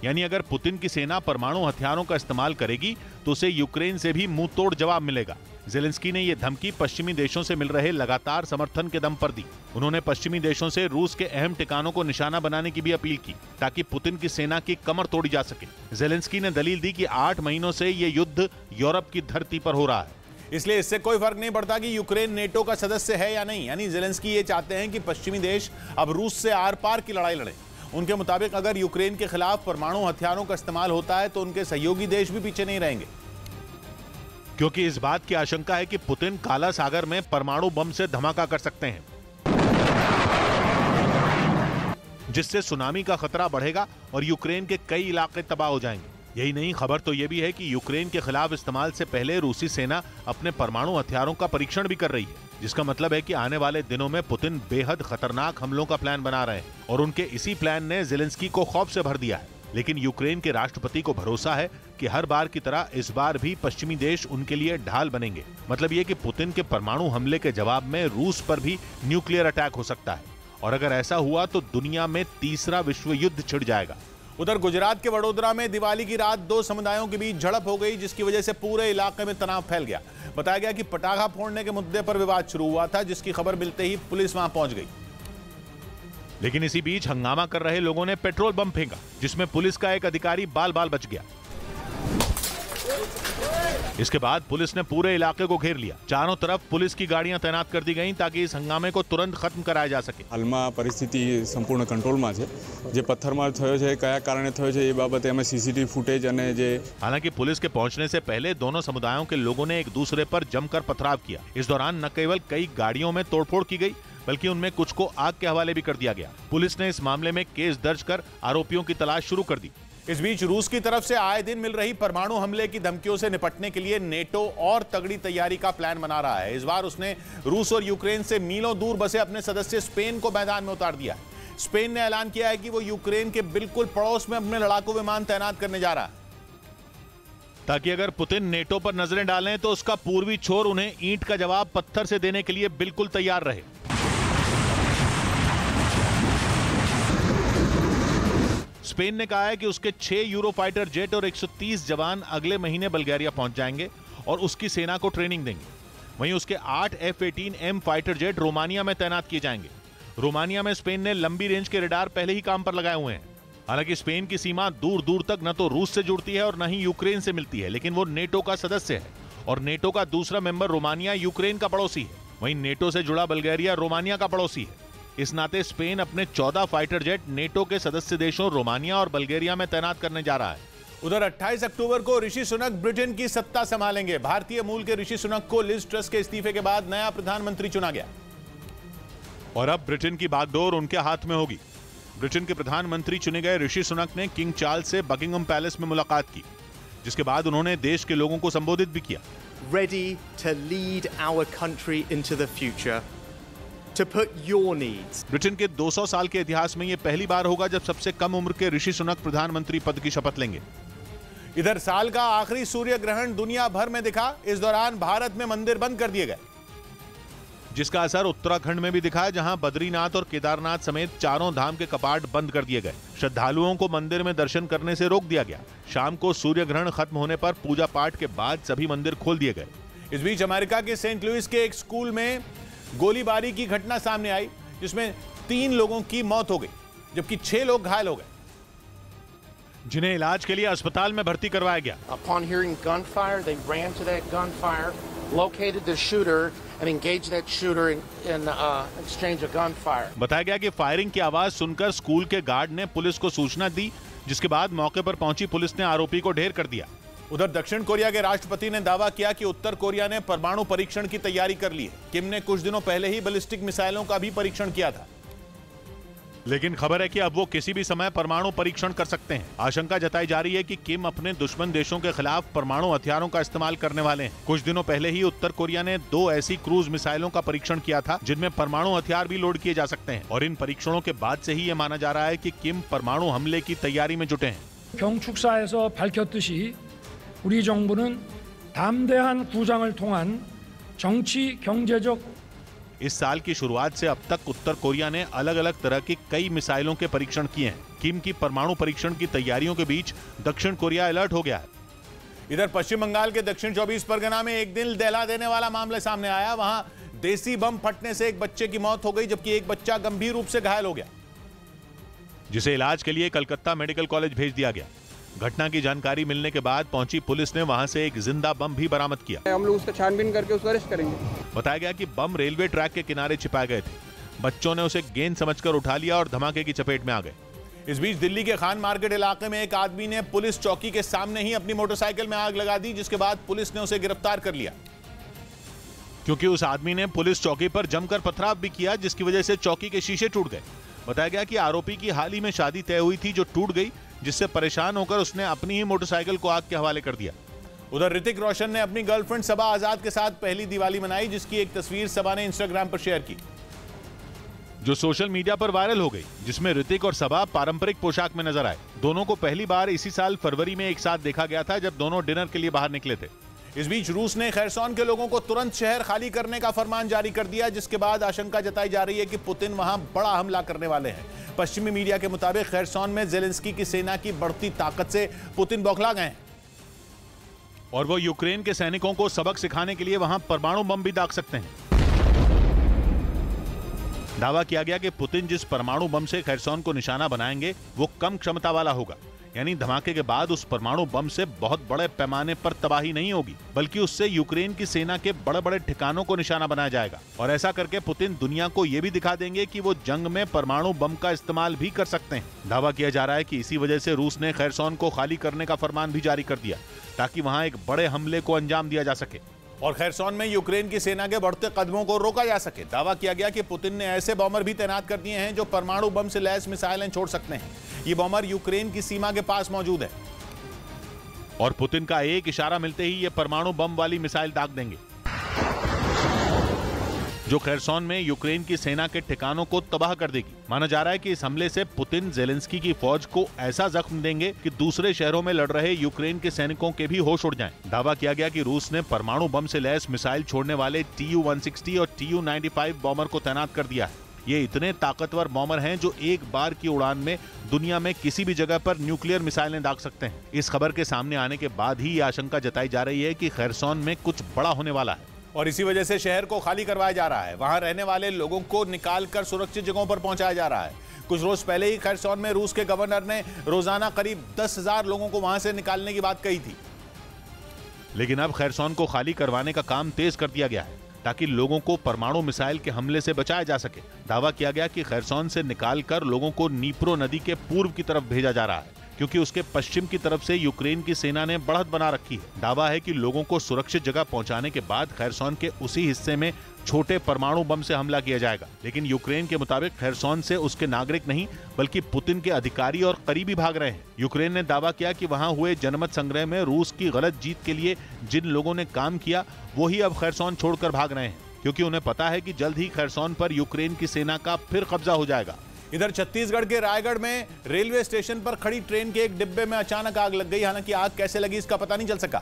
यानी अगर पुतिन की सेना परमाणु हथियारों का इस्तेमाल करेगी तो उसे यूक्रेन से भी मुंह तोड़ जवाब मिलेगा। ज़ेलेंस्की ने यह धमकी पश्चिमी देशों से मिल रहे लगातार समर्थन के दम पर दी। उन्होंने पश्चिमी देशों से रूस के अहम ठिकानों को निशाना बनाने की भी अपील की ताकि पुतिन की सेना की कमर तोड़ी जा सके। ज़ेलेंस्की ने दलील दी कि 8 महीनों से ये युद्ध यूरोप की धरती पर हो रहा है, इसलिए इससे कोई फर्क नहीं पड़ता कि यूक्रेन नेटो का सदस्य है या नहीं। यानी ज़ेलेंस्की ये चाहते हैं कि पश्चिमी देश अब रूस से आर पार की लड़ाई लड़े। उनके मुताबिक अगर यूक्रेन के खिलाफ परमाणु हथियारों का इस्तेमाल होता है तो उनके सहयोगी देश भी पीछे नहीं रहेंगे, क्योंकि इस बात की आशंका है कि पुतिन काला सागर में परमाणु बम से धमाका कर सकते हैं, जिससे सुनामी का खतरा बढ़ेगा और यूक्रेन के कई इलाके तबाह हो जाएंगे। यही नहीं, खबर तो यह भी है कि यूक्रेन के खिलाफ इस्तेमाल से पहले रूसी सेना अपने परमाणु हथियारों का परीक्षण भी कर रही है, जिसका मतलब है कि आने वाले दिनों में पुतिन बेहद खतरनाक हमलों का प्लान बना रहे हैं और उनके इसी प्लान ने ज़ेलेंस्की को खौफ से भर दिया है। लेकिन यूक्रेन के राष्ट्रपति को भरोसा है कि हर बार की तरह इस बार भी पश्चिमी देश उनके लिए ढाल बनेंगे। मतलब ये कि पुतिन के परमाणु हमले के जवाब में रूस पर भी न्यूक्लियर अटैक हो सकता है और अगर ऐसा हुआ तो दुनिया में तीसरा विश्व युद्ध छिड़ जाएगा। उधर गुजरात के वडोदरा में दिवाली की रात 2 समुदायों के बीच झड़प हो गई, जिसकी वजह से पूरे इलाके में तनाव फैल गया। बताया गया कि पटाखा फोड़ने के मुद्दे पर विवाद शुरू हुआ था, जिसकी खबर मिलते ही पुलिस वहां पहुंच गई। लेकिन इसी बीच हंगामा कर रहे लोगों ने पेट्रोल बम फेंका, जिसमें पुलिस का एक अधिकारी बाल बाल बच गया। इसके बाद पुलिस ने पूरे इलाके को घेर लिया। चारों तरफ पुलिस की गाड़ियां तैनात कर दी गईं ताकि इस हंगामे को तुरंत खत्म कराया जा सके। हालમાં પરિસ્થિતિ સંપૂર્ણ કંટ્રોલમાં છે। જે પથ્થરમાર થયો છે કયા કારણે થયો છે એ બાબતે અમે સીસીટીવી ફૂટેજ અને જે हालांकि पुलिस के पहुंचने से पहले दोनों समुदायों के लोगों ने एक दूसरे पर जमकर पथराव किया। इस दौरान न केवल कई गाड़ियों में तोड़फोड़ की गई बल्कि उनमें कुछ को आग के हवाले भी कर दिया गया। पुलिस ने इस मामले में केस दर्ज कर आरोपियों की तलाश शुरू कर दी। इस बीच रूस की तरफ से आए दिन मिल रही परमाणु हमले की धमकियों से निपटने के लिए नेटो और तगड़ी तैयारी का प्लान बना रहा है। इस बार उसने रूस और यूक्रेन से मीलों दूर बसे अपने सदस्य स्पेन को मैदान में उतार दिया है। स्पेन ने ऐलान किया है कि वो यूक्रेन के बिल्कुल पड़ोस में अपने लड़ाकू विमान तैनात करने जा रहा है, ताकि अगर पुतिन नेटो पर नजरें डालें तो उसका पूर्वी छोर उन्हें ईंट का जवाब पत्थर से देने के लिए बिल्कुल तैयार रहे। स्पेन ने कहा है कि उसके 6 यूरो फाइटर जेट और 130 जवान अगले महीने बल्गेरिया पहुंच जाएंगे और उसकी सेना को ट्रेनिंग देंगे। वहीं उसके 8 F-18M फाइटर जेट रोमानिया में तैनात किए जाएंगे। रोमानिया में स्पेन ने लंबी रेंज के रडार पहले ही काम पर लगाए हुए हैं। हालांकि स्पेन की सीमा दूर दूर तक न तो रूस से जुड़ती है और न ही यूक्रेन से मिलती है, लेकिन वो नेटो का सदस्य है और नेटो का दूसरा मेंबर रोमानिया यूक्रेन का पड़ोसी है। वहीं नेटो से जुड़ा बल्गेरिया रोमानिया का पड़ोसी है। इस नाते स्पेन अपने 14 फाइटर जेट नेटो के सदस्य देशों रोमानिया और बल्गेरिया में तैनात करने जा रहा है। उधर 28 अक्टूबर को ऋषि सुनक ब्रिटेन की सत्ता संभालेंगे। भारतीय मूल के ऋषि सुनक को लिज ट्रस के इस्तीफे के बाद नया प्रधानमंत्री चुना गया और अब ब्रिटेन की बागडोर उनके हाथ में होगी। ब्रिटेन के प्रधानमंत्री चुने गए ऋषि सुनक ने किंग चार्ल्स से बकिंगम पैलेस में मुलाकात की, जिसके बाद उन्होंने देश के लोगों को संबोधित भी किया। Ready to lead our country into the future. To put your needs. Britain के 200 साल के इतिहास में यह पहली बार होगा जब सबसे कम उम्र के ऋषि सुनक प्रधानमंत्री पद की शपथ लेंगे। इधर साल का आखिरी सूर्य ग्रहण दुनिया भर में दिखा। इस दौरान भारत में मंदिर बंद कर दिए गए, जिसका असर उत्तराखंड में भी दिखा, जहां बद्रीनाथ और केदारनाथ समेत चारों धाम के कपाट बंद कर दिए गए। श्रद्धालुओं को मंदिर में दर्शन करने से रोक दिया गया। शाम को सूर्य ग्रहण खत्म होने पर पूजा पाठ के बाद सभी मंदिर खोल दिए गए। इस बीच अमेरिका के सेंट लुइस के एक स्कूल में गोलीबारी की घटना सामने आई, जिसमें 3 लोगों की मौत हो गई जबकि 6 लोग घायल हो गए, जिन्हें इलाज के लिए अस्पताल में भर्ती करवाया गया। Upon hearing gunfire, they ran to that gunfire, located the shooter and engaged that shooter in exchange of gunfire. बताया गया कि फायरिंग की आवाज सुनकर स्कूल के गार्ड ने पुलिस को सूचना दी, जिसके बाद मौके पर पहुंची पुलिस ने आरोपी को ढेर कर दिया। उधर दक्षिण कोरिया के राष्ट्रपति ने दावा किया कि उत्तर कोरिया ने परमाणु परीक्षण की तैयारी कर ली है। किम ने कुछ दिनों पहले ही बैलिस्टिक मिसाइलों का भी परीक्षण किया था। लेकिन खबर है कि अब वो किसी भी समय परमाणु परीक्षण कर सकते हैं। आशंका जताई जा रही है कि किम अपने दुश्मन देशों के खिलाफ परमाणु हथियारों का इस्तेमाल करने वाले हैं। कुछ दिनों पहले ही उत्तर कोरिया ने 2 ऐसी क्रूज मिसाइलों का परीक्षण किया था जिनमें परमाणु हथियार भी लोड किए जा सकते हैं और इन परीक्षणों के बाद से ही ये माना जा रहा है कि किम परमाणु हमले की तैयारी में जुटे हैं। 경축사에서 밝혔듯이 우리 정부는 담대한 구상을 통한 정치 경제적 इस साल की शुरुआत से अब तक उत्तर कोरिया ने अलग अलग तरह की कई मिसाइलों के परीक्षण किए हैं। किम की परमाणु परीक्षण की तैयारियों के बीच दक्षिण कोरिया अलर्ट हो गया है। इधर पश्चिम बंगाल के दक्षिण 24 परगना में एक दिल दहला देने वाला मामला सामने आया। वहां देसी बम फटने से एक बच्चे की मौत हो गई जबकि एक बच्चा गंभीर रूप से घायल हो गया, जिसे इलाज के लिए कलकत्ता मेडिकल कॉलेज भेज दिया गया। घटना की जानकारी मिलने के बाद पहुंची पुलिस ने वहां से एक जिंदा बम भी बरामद किया। हम लोग उसका छानबीन करके उसको अरेस्ट करेंगे। बताया गया कि बम रेलवे ट्रैक के किनारे छिपाए गए थे। बच्चों ने उसे गेंद समझकर उठा लिया और धमाके की चपेट में आ गए। इस बीच दिल्ली के खान मार्केट इलाके में एक आदमी ने पुलिस चौकी के सामने ही अपनी मोटरसाइकिल में आग लगा दी, जिसके बाद पुलिस ने उसे गिरफ्तार कर लिया क्योंकि उस आदमी ने पुलिस चौकी पर जमकर पथराव भी किया, जिसकी वजह से चौकी के शीशे टूट गए। बताया गया कि आरोपी की हाल ही में शादी तय हुई थी जो टूट गई, जिससे परेशान होकर उसने अपनी ही मोटरसाइकिल को आग के हवाले कर दिया। उधर ऋतिक रोशन ने अपनी गर्लफ्रेंड सबा आजाद के साथ पहली दिवाली मनाई, जिसकी एक तस्वीर सबा ने इंस्टाग्राम पर शेयर की, जो सोशल मीडिया पर वायरल हो गई, जिसमें ऋतिक और सबा पारंपरिक पोशाक में नजर आए। दोनों को पहली बार इसी साल फरवरी में एक साथ देखा गया था जब दोनों डिनर के लिए बाहर निकले थे। इस बीच रूस ने खैरसोन के लोगों को तुरंत शहर खाली करने का फरमान जारी कर दिया, जिसके बाद आशंका जताई जा रही है कि पुतिन वहां बड़ा हमला करने वाले हैं। पश्चिमी मीडिया के मुताबिक खैरसोन में जेलेंस्की की सेना की बढ़ती ताकत से पुतिन बौखला गए हैं और वो यूक्रेन के सैनिकों को सबक सिखाने के लिए वहां परमाणु बम भी दाग सकते हैं। दावा किया गया कि पुतिन जिस परमाणु बम से खैरसोन को निशाना बनाएंगे वो कम क्षमता वाला होगा, यानी धमाके के बाद उस परमाणु बम से बहुत बड़े पैमाने पर तबाही नहीं होगी, बल्कि उससे यूक्रेन की सेना के बड़े बड़े ठिकानों को निशाना बनाया जाएगा। और ऐसा करके पुतिन दुनिया को यह भी दिखा देंगे कि वो जंग में परमाणु बम का इस्तेमाल भी कर सकते हैं। दावा किया जा रहा है कि इसी वजह से रूस ने खैरसोन को खाली करने का फरमान भी जारी कर दिया ताकि वहां एक बड़े हमले को अंजाम दिया जा सके और खैरसोन में यूक्रेन की सेना के बढ़ते कदमों को रोका जा सके। दावा किया गया कि पुतिन ने ऐसे बॉम्बर भी तैनात कर दिए हैं जो परमाणु बम से लैस मिसाइलें छोड़ सकते हैं। ये बॉम्बर यूक्रेन की सीमा के पास मौजूद है और पुतिन का एक इशारा मिलते ही ये परमाणु बम वाली मिसाइल दाग देंगे, जो खैरसोन में यूक्रेन की सेना के ठिकानों को तबाह कर देगी। माना जा रहा है कि इस हमले से पुतिन जेलेंस्की की फौज को ऐसा जख्म देंगे कि दूसरे शहरों में लड़ रहे यूक्रेन के सैनिकों के भी होश उड़ जाएं। दावा किया गया कि रूस ने परमाणु बम से लैस मिसाइल छोड़ने वाले Tu-160 और Tu-95 बॉम्बर को तैनात कर दिया है। ये इतने ताकतवर बॉम्बर हैं जो एक बार की उड़ान में दुनिया में किसी भी जगह पर न्यूक्लियर मिसाइलें दाग सकते हैं। इस खबर के सामने आने के बाद ही ये आशंका जताई जा रही है कि खैरसोन में कुछ बड़ा होने वाला है और इसी वजह से शहर को खाली करवाया जा रहा है। वहां रहने वाले लोगों को निकालकर सुरक्षित जगहों पर पहुंचाया जा रहा है। कुछ रोज पहले ही खैरसोन में रूस के गवर्नर ने रोजाना करीब 10,000 लोगों को वहां से निकालने की बात कही थी, लेकिन अब खैरसोन को खाली करवाने का काम तेज कर दिया गया है ताकि लोगों को परमाणु मिसाइल के हमले से बचाया जा सके। दावा किया गया कि खैरसोन से निकालकर लोगों को नीप्रो नदी के पूर्व की तरफ भेजा जा रहा है क्योंकि उसके पश्चिम की तरफ से यूक्रेन की सेना ने बढ़त बना रखी है। दावा है कि लोगों को सुरक्षित जगह पहुंचाने के बाद खैरसोन के उसी हिस्से में छोटे परमाणु बम से हमला किया जाएगा, लेकिन यूक्रेन के मुताबिक खैरसोन से उसके नागरिक नहीं बल्कि पुतिन के अधिकारी और करीबी भाग रहे हैं। यूक्रेन ने दावा किया कि वहां हुए जनमत संग्रह में रूस की गलत जीत के लिए जिन लोगों ने काम किया वो ही अब खैरसोन छोड़कर भाग रहे हैं क्योंकि उन्हें पता है कि जल्द ही खैरसोन पर यूक्रेन की सेना का फिर कब्जा हो जाएगा। इधर छत्तीसगढ़ के रायगढ़ में रेलवे स्टेशन पर खड़ी ट्रेन के एक डिब्बे में अचानक आग लग गई। हालांकि आग कैसे लगी इसका पता नहीं चल सका,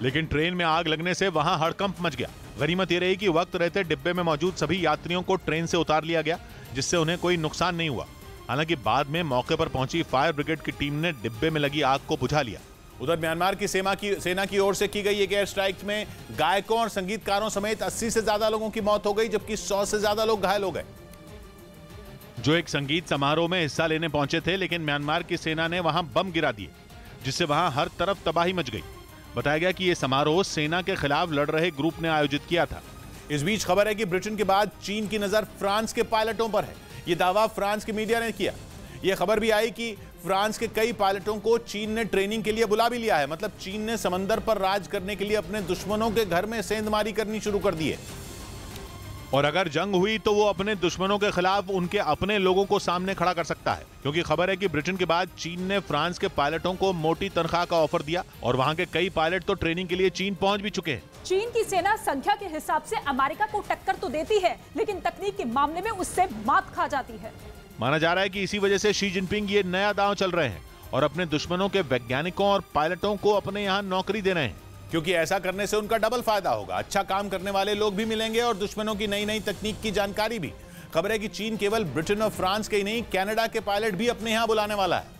लेकिन ट्रेन में आग लगने से वहां हड़कंप मच गया। गनीमत यह रही कि वक्त रहते डिब्बे में मौजूद सभी यात्रियों को ट्रेन से उतार लिया गया, जिससे उन्हें कोई नुकसान नहीं हुआ। हालांकि बाद में मौके पर पहुंची फायर ब्रिगेड की टीम ने डिब्बे में लगी आग को बुझा लिया। उधर म्यांमार की सेना की ओर से की गई एक एयर स्ट्राइक में गायकों और संगीतकारों समेत 80 से ज्यादा लोगों की मौत हो गई जबकि 100 से ज्यादा लोग घायल हो गए, जो एक संगीत समारोह में हिस्सा लेने पहुंचे थे। लेकिन म्यांमार की सेना ने वहां बम गिरा दिए जिससे वहां हर तरफ तबाही मच गई। बताया गया कि यह समारोह सेना के खिलाफ लड़ रहे ग्रुप ने आयोजित किया था। इस बीच खबर है कि ब्रिटेन के बाद चीन की नजर फ्रांस के पायलटों पर है। यह दावा फ्रांस की मीडिया ने किया। यह खबर भी आई कि फ्रांस के कई पायलटों को चीन ने ट्रेनिंग के लिए बुला भी लिया है। मतलब चीन ने समंदर पर राज करने के लिए अपने दुश्मनों के घर में सेंधमारी करनी शुरू कर दी है। और अगर जंग हुई तो वो अपने दुश्मनों के खिलाफ उनके अपने लोगों को सामने खड़ा कर सकता है, क्योंकि खबर है कि ब्रिटेन के बाद चीन ने फ्रांस के पायलटों को मोटी तनख्वाह का ऑफर दिया और वहाँ के कई पायलट तो ट्रेनिंग के लिए चीन पहुँच भी चुके हैं। चीन की सेना संख्या के हिसाब से अमेरिका को टक्कर तो देती है, लेकिन तकनीक के मामले में उससे मात खा जाती है। माना जा रहा है कि इसी वजह से शी जिनपिंग ये नया दांव चल रहे हैं और अपने दुश्मनों के वैज्ञानिकों और पायलटों को अपने यहाँ नौकरी दे रहे हैं, क्योंकि ऐसा करने से उनका डबल फायदा होगा। अच्छा काम करने वाले लोग भी मिलेंगे और दुश्मनों की नई नई तकनीक की जानकारी भी। खबर है कि चीन केवल ब्रिटेन और फ्रांस के ही नहीं, कनाडा के पायलट भी अपने यहाँ बुलाने वाला है,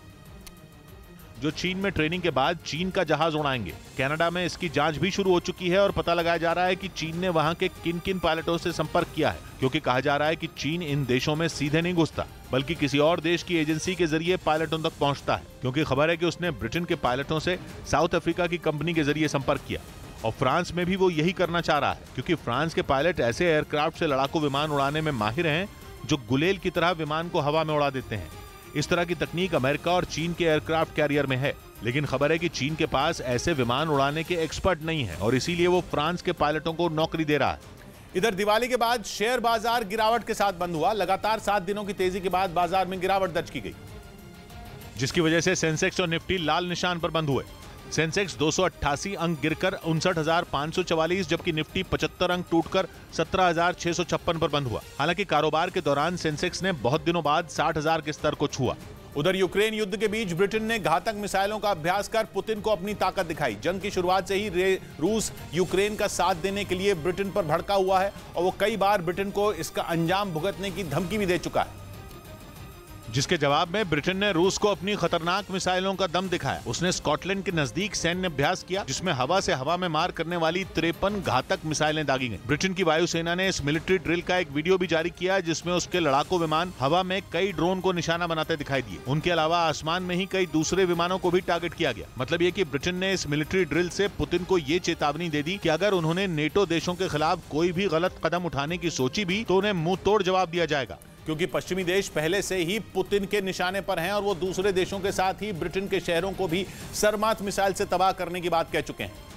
जो चीन में ट्रेनिंग के बाद चीन का जहाज उड़ाएंगे। कनाडा में इसकी जांच भी शुरू हो चुकी है और पता लगाया जा रहा है कि चीन ने वहां के किन किन पायलटों से संपर्क किया है, क्योंकि कहा जा रहा है कि चीन इन देशों में सीधे नहीं घुसता, बल्कि किसी और देश की एजेंसी के जरिए पायलटों तक पहुंचता है। क्योंकि खबर है कि उसने ब्रिटेन के पायलटों से साउथ अफ्रीका की कंपनी के जरिए संपर्क किया और फ्रांस में भी वो यही करना चाह रहा है, क्योंकि फ्रांस के पायलट ऐसे एयरक्राफ्ट से लड़ाकू विमान उड़ाने में माहिर हैं जो गुलेल की तरह विमान को हवा में उड़ा देते हैं। इस तरह की तकनीक अमेरिका और चीन के एयरक्राफ्ट कैरियर में है, लेकिन खबर है कि चीन के पास ऐसे विमान उड़ाने के एक्सपर्ट नहीं है और इसीलिए वो फ्रांस के पायलटों को नौकरी दे रहा है। इधर दिवाली के बाद शेयर बाजार गिरावट के साथ बंद हुआ। लगातार 7 दिनों की तेजी के बाद बाजार में गिरावट दर्ज की गई, जिसकी वजह से सेंसेक्स और निफ्टी लाल निशान पर बंद हुए। सेंसेक्स 288 अंक गिरकर 59,544, जबकि निफ्टी 75 अंक टूटकर 17,656 पर बंद हुआ। हालांकि कारोबार के दौरान सेंसेक्स ने बहुत दिनों बाद 60,000 के स्तर को छुआ। उधर यूक्रेन युद्ध के बीच ब्रिटेन ने घातक मिसाइलों का अभ्यास कर पुतिन को अपनी ताकत दिखाई। जंग की शुरुआत से ही रूस यूक्रेन का साथ देने के लिए ब्रिटेन पर भड़का हुआ है और वो कई बार ब्रिटेन को इसका अंजाम भुगतने की धमकी भी दे चुका है, जिसके जवाब में ब्रिटेन ने रूस को अपनी खतरनाक मिसाइलों का दम दिखाया। उसने स्कॉटलैंड के नजदीक सैन्य अभ्यास किया, जिसमें हवा से हवा में मार करने वाली 53 घातक मिसाइलें दागी गईं। ब्रिटेन की वायुसेना ने इस मिलिट्री ड्रिल का एक वीडियो भी जारी किया, जिसमें उसके लड़ाकू विमान हवा में कई ड्रोन को निशाना बनाते दिखाई दिए। उनके अलावा आसमान में ही कई दूसरे विमानों को भी टारगेट किया गया। मतलब ये कि ब्रिटेन ने इस मिलिट्री ड्रिल से पुतिन को ये चेतावनी दे दी कि अगर उन्होंने नेटो देशों के खिलाफ कोई भी गलत कदम उठाने की सोची भी तो उन्हें मुंह तोड़ जवाब दिया जाएगा, क्योंकि पश्चिमी देश पहले से ही पुतिन के निशाने पर हैं और वो दूसरे देशों के साथ ही ब्रिटेन के शहरों को भी सरमात मिसाइल से तबाह करने की बात कह चुके हैं।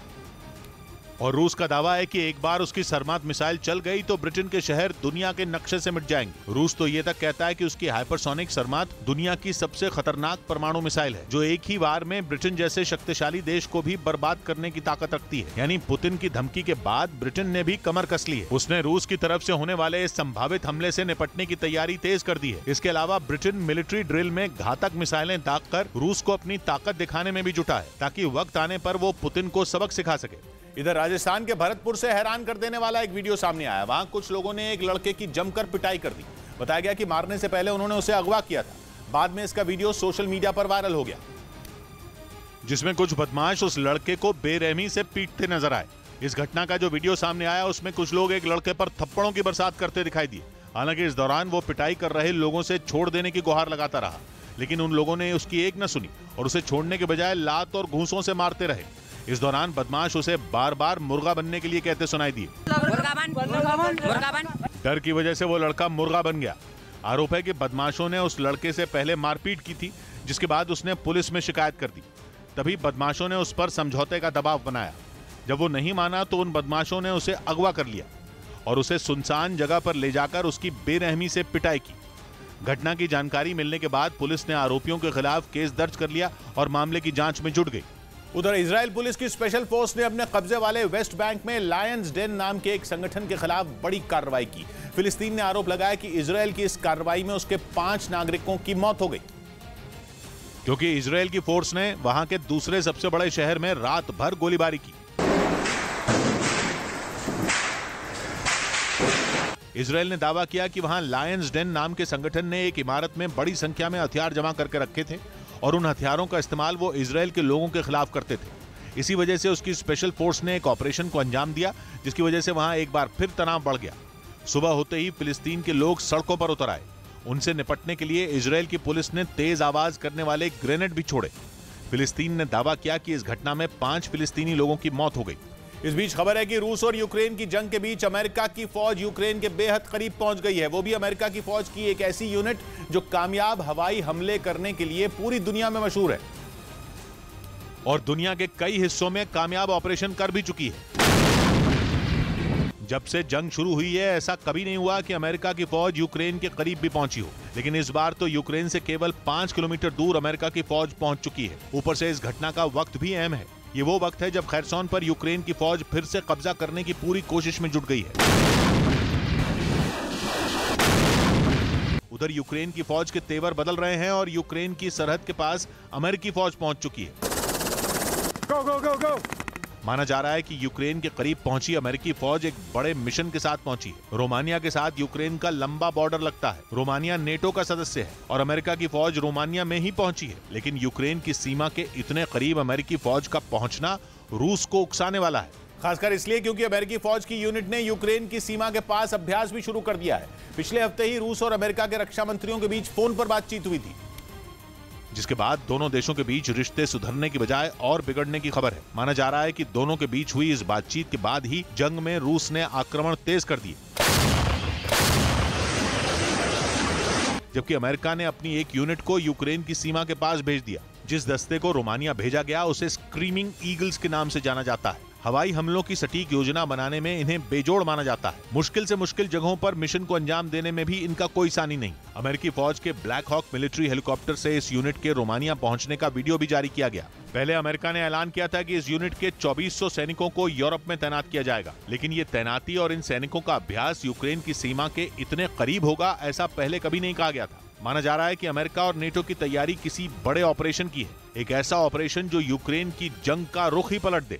और रूस का दावा है कि एक बार उसकी सरमात मिसाइल चल गई तो ब्रिटेन के शहर दुनिया के नक्शे से मिट जाएंगे। रूस तो ये तक कहता है कि उसकी हाइपरसोनिक सरमात दुनिया की सबसे खतरनाक परमाणु मिसाइल है, जो एक ही बार में ब्रिटेन जैसे शक्तिशाली देश को भी बर्बाद करने की ताकत रखती है। यानी पुतिन की धमकी के बाद ब्रिटेन ने भी कमर कस ली है। उसने रूस की तरफ से होने वाले इस संभावित हमले से निपटने की तैयारी तेज कर दी है। इसके अलावा ब्रिटेन मिलिट्री ड्रिल में घातक मिसाइलें दागकर रूस को अपनी ताकत दिखाने में भी जुटा है, ताकि वक्त आने पर वो पुतिन को सबक सिखा सके। इधर राजस्थान के भरतपुर से हैरान कर देने वाला एक वीडियो सामने आया। वहां कुछ लोगों ने एक लड़के की जमकर पिटाई कर दी। बताया गया कि मारने से पहले उन्होंने उसे अगवा किया था। बाद में इसका वीडियो सोशल मीडिया पर वायरल हो गया, जिसमें कुछ बदमाश उस लड़के को बेरहमी से पीटते नजर आए। इस घटना का जो वीडियो सामने आया उसमें कुछ लोग एक लड़के पर थप्पड़ों की बरसात करते दिखाई दिए। हालांकि इस दौरान वो पिटाई कर रहे लोगों से छोड़ देने की गुहार लगाता रहा, लेकिन उन लोगों ने उसकी एक न सुनी और उसे छोड़ने के बजाय लात और घूंसों से मारते रहे। इस दौरान बदमाश उसे बार बार मुर्गा बनने के लिए कहते सुनाई दिए। डर की वजह से वो लड़का मुर्गा बन गया। आरोप है कि बदमाशों ने उस लड़के से पहले मारपीट की थी, जिसके बाद उसने पुलिस में शिकायत कर दी। तभी बदमाशों ने उस पर समझौते का दबाव बनाया। जब वो नहीं माना तो उन बदमाशों ने उसे अगवा कर लिया और उसे सुनसान जगह पर ले जाकर उसकी बेरहमी से पिटाई की। घटना की जानकारी मिलने के बाद पुलिस ने आरोपियों के खिलाफ केस दर्ज कर लिया और मामले की जांच में जुट गई। उधर इजराइल पुलिस की स्पेशल फोर्स ने अपने कब्जे वाले वेस्ट बैंक में लायंस डेन नाम के एक संगठन के खिलाफ बड़ी कार्रवाई की। फिलिस्तीन ने आरोप लगाया कि इजराइल की इस कार्रवाई में उसके 5 नागरिकों की मौत हो गई, क्योंकि इजराइल की फोर्स ने वहां के दूसरे सबसे बड़े शहर में रात भर गोलीबारी की। इजराइल ने दावा किया कि वहां लायंस डेन नाम के संगठन ने एक इमारत में बड़ी संख्या में हथियार जमा करके रखे थे और उन हथियारों का इस्तेमाल वो इजराइल के लोगों के खिलाफ करते थे। इसी वजह से उसकी स्पेशल फोर्स ने एक ऑपरेशन को अंजाम दिया, जिसकी वजह से वहां एक बार फिर तनाव बढ़ गया। सुबह होते ही फिलिस्तीन के लोग सड़कों पर उतर आए। उनसे निपटने के लिए इजराइल की पुलिस ने तेज आवाज करने वाले ग्रेनेड भी छोड़े। फिलिस्तीन ने दावा किया कि इस घटना में 5 फिलिस्तीनी लोगों की मौत हो गई। इस बीच खबर है कि रूस और यूक्रेन की जंग के बीच अमेरिका की फौज यूक्रेन के बेहद करीब पहुंच गई है। वो भी अमेरिका की फौज की एक ऐसी यूनिट जो कामयाब हवाई हमले करने के लिए पूरी दुनिया में मशहूर है और दुनिया के कई हिस्सों में कामयाब ऑपरेशन कर भी चुकी है। जब से जंग शुरू हुई है ऐसा कभी नहीं हुआ कि अमेरिका की फौज यूक्रेन के करीब भी पहुंची हो, लेकिन इस बार तो यूक्रेन से केवल 5 किलोमीटर दूर अमेरिका की फौज पहुंच चुकी है। ऊपर से इस घटना का वक्त भी अहम है। ये वो वक्त है जब खैरसोन पर यूक्रेन की फौज फिर से कब्जा करने की पूरी कोशिश में जुट गई है। उधर यूक्रेन की फौज के तेवर बदल रहे हैं और यूक्रेन की सरहद के पास अमेरिकी फौज पहुंच चुकी है। गो गो गो गो। माना जा रहा है कि यूक्रेन के करीब पहुंची अमेरिकी फौज एक बड़े मिशन के साथ पहुंची है। रोमानिया के साथ यूक्रेन का लंबा बॉर्डर लगता है। रोमानिया नेटो का सदस्य है और अमेरिका की फौज रोमानिया में ही पहुंची है, लेकिन यूक्रेन की सीमा के इतने करीब अमेरिकी फौज का पहुंचना रूस को उकसाने वाला है, खासकर इसलिए क्योंकि अमेरिकी फौज की यूनिट ने यूक्रेन की सीमा के पास अभ्यास भी शुरू कर दिया है। पिछले हफ्ते ही रूस और अमेरिका के रक्षा मंत्रियों के बीच फोन पर बातचीत हुई थी, जिसके बाद दोनों देशों के बीच रिश्ते सुधरने की बजाय और बिगड़ने की खबर है। माना जा रहा है कि दोनों के बीच हुई इस बातचीत के बाद ही जंग में रूस ने आक्रमण तेज कर दिए, जबकि अमेरिका ने अपनी एक यूनिट को यूक्रेन की सीमा के पास भेज दिया। जिस दस्ते को रोमानिया भेजा गया उसे स्क्रीमिंग ईगल्स के नाम से जाना जाता है। हवाई हमलों की सटीक योजना बनाने में इन्हें बेजोड़ माना जाता है। मुश्किल से मुश्किल जगहों पर मिशन को अंजाम देने में भी इनका कोई सानी नहीं। अमेरिकी फौज के ब्लैक हॉक मिलिट्री हेलीकॉप्टर से इस यूनिट के रोमानिया पहुंचने का वीडियो भी जारी किया गया। पहले अमेरिका ने ऐलान किया था कि इस यूनिट के 2400 सैनिकों को यूरोप में तैनात किया जाएगा, लेकिन ये तैनाती और इन सैनिकों का अभ्यास यूक्रेन की सीमा के इतने करीब होगा ऐसा पहले कभी नहीं कहा गया था। माना जा रहा है कि अमेरिका और नेटो की तैयारी किसी बड़े ऑपरेशन की है, एक ऐसा ऑपरेशन जो यूक्रेन की जंग का रुख ही पलट दे।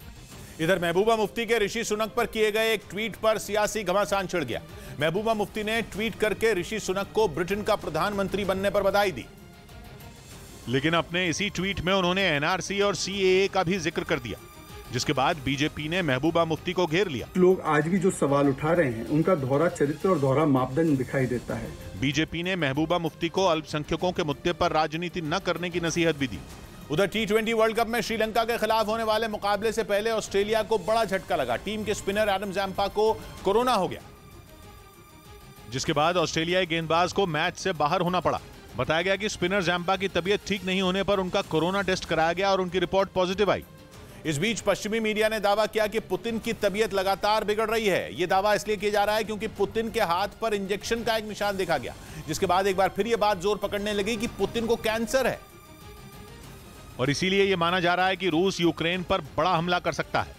इधर महबूबा मुफ्ती के ऋषि सुनक पर किए गए एक ट्वीट पर सियासी घमासान छिड़ गया। महबूबा मुफ्ती ने ट्वीट करके ऋषि सुनक को ब्रिटेन का प्रधानमंत्री बनने पर बधाई दी, लेकिन अपने इसी ट्वीट में उन्होंने एनआरसी और सीएए का भी जिक्र कर दिया, जिसके बाद बीजेपी ने महबूबा मुफ्ती को घेर लिया। लोग आज भी जो सवाल उठा रहे हैं उनका दोहरा चरित्र और दोहरा मापदंड दिखाई देता है। बीजेपी ने महबूबा मुफ्ती को अल्पसंख्यकों के मुद्दे पर राजनीति न करने की नसीहत भी दी। उधर T20 वर्ल्ड कप में श्रीलंका के खिलाफ होने वाले मुकाबले से पहले ऑस्ट्रेलिया को बड़ा झटका लगा। टीम के स्पिनर एडम जैम्पा को कोरोना हो गया, जिसके बाद ऑस्ट्रेलियाई गेंदबाज को मैच से बाहर होना पड़ा। बताया गया कि स्पिनर जैम्पा की तबीयत ठीक नहीं होने पर उनका कोरोना टेस्ट कराया गया और उनकी रिपोर्ट पॉजिटिव आई। इस बीच पश्चिमी मीडिया ने दावा किया कि पुतिन की तबीयत लगातार बिगड़ रही है। यह दावा इसलिए किया जा रहा है क्योंकि पुतिन के हाथ पर इंजेक्शन का एक निशान देखा गया, जिसके बाद एक बार फिर यह बात जोर पकड़ने लगी कि पुतिन को कैंसर है और इसीलिए यह माना जा रहा है कि रूस यूक्रेन पर बड़ा हमला कर सकता है,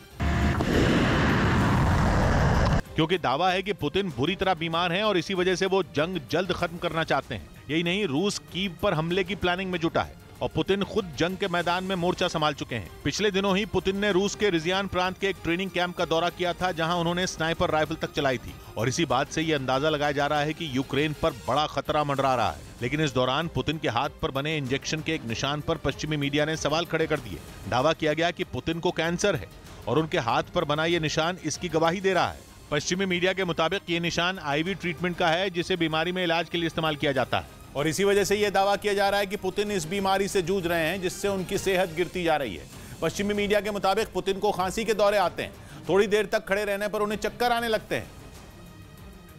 क्योंकि दावा है कि पुतिन बुरी तरह बीमार हैं और इसी वजह से वो जंग जल्द खत्म करना चाहते हैं। यही नहीं, रूस कीव पर हमले की प्लानिंग में जुटा है और पुतिन खुद जंग के मैदान में मोर्चा संभाल चुके हैं। पिछले दिनों ही पुतिन ने रूस के रिजियान प्रांत के एक ट्रेनिंग कैंप का दौरा किया था, जहां उन्होंने स्नाइपर राइफल तक चलाई थी और इसी बात से यह अंदाजा लगाया जा रहा है कि यूक्रेन पर बड़ा खतरा मंडरा रहा है। लेकिन इस दौरान पुतिन के हाथ पर बने इंजेक्शन के एक निशान पर पश्चिमी मीडिया ने सवाल खड़े कर दिए। दावा किया गया कि पुतिन को कैंसर है और उनके हाथ पर बना यह निशान इसकी गवाही दे रहा है। पश्चिमी मीडिया के मुताबिक ये निशान आईवी ट्रीटमेंट का है, जिसे बीमारी में इलाज के लिए इस्तेमाल किया जाता है और इसी वजह से यह दावा किया जा रहा है कि पुतिन इस बीमारी से जूझ रहे हैं, जिससे उनकी सेहत गिरती जा रही है। पश्चिमी मीडिया के मुताबिक पुतिन को खांसी के दौरे आते हैं, थोड़ी देर तक खड़े रहने पर उन्हें चक्कर आने लगते हैं,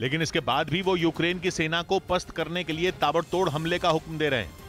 लेकिन इसके बाद भी वो यूक्रेन की सेना को पस्त करने के लिए ताबड़तोड़ हमले का हुक्म दे रहे हैं।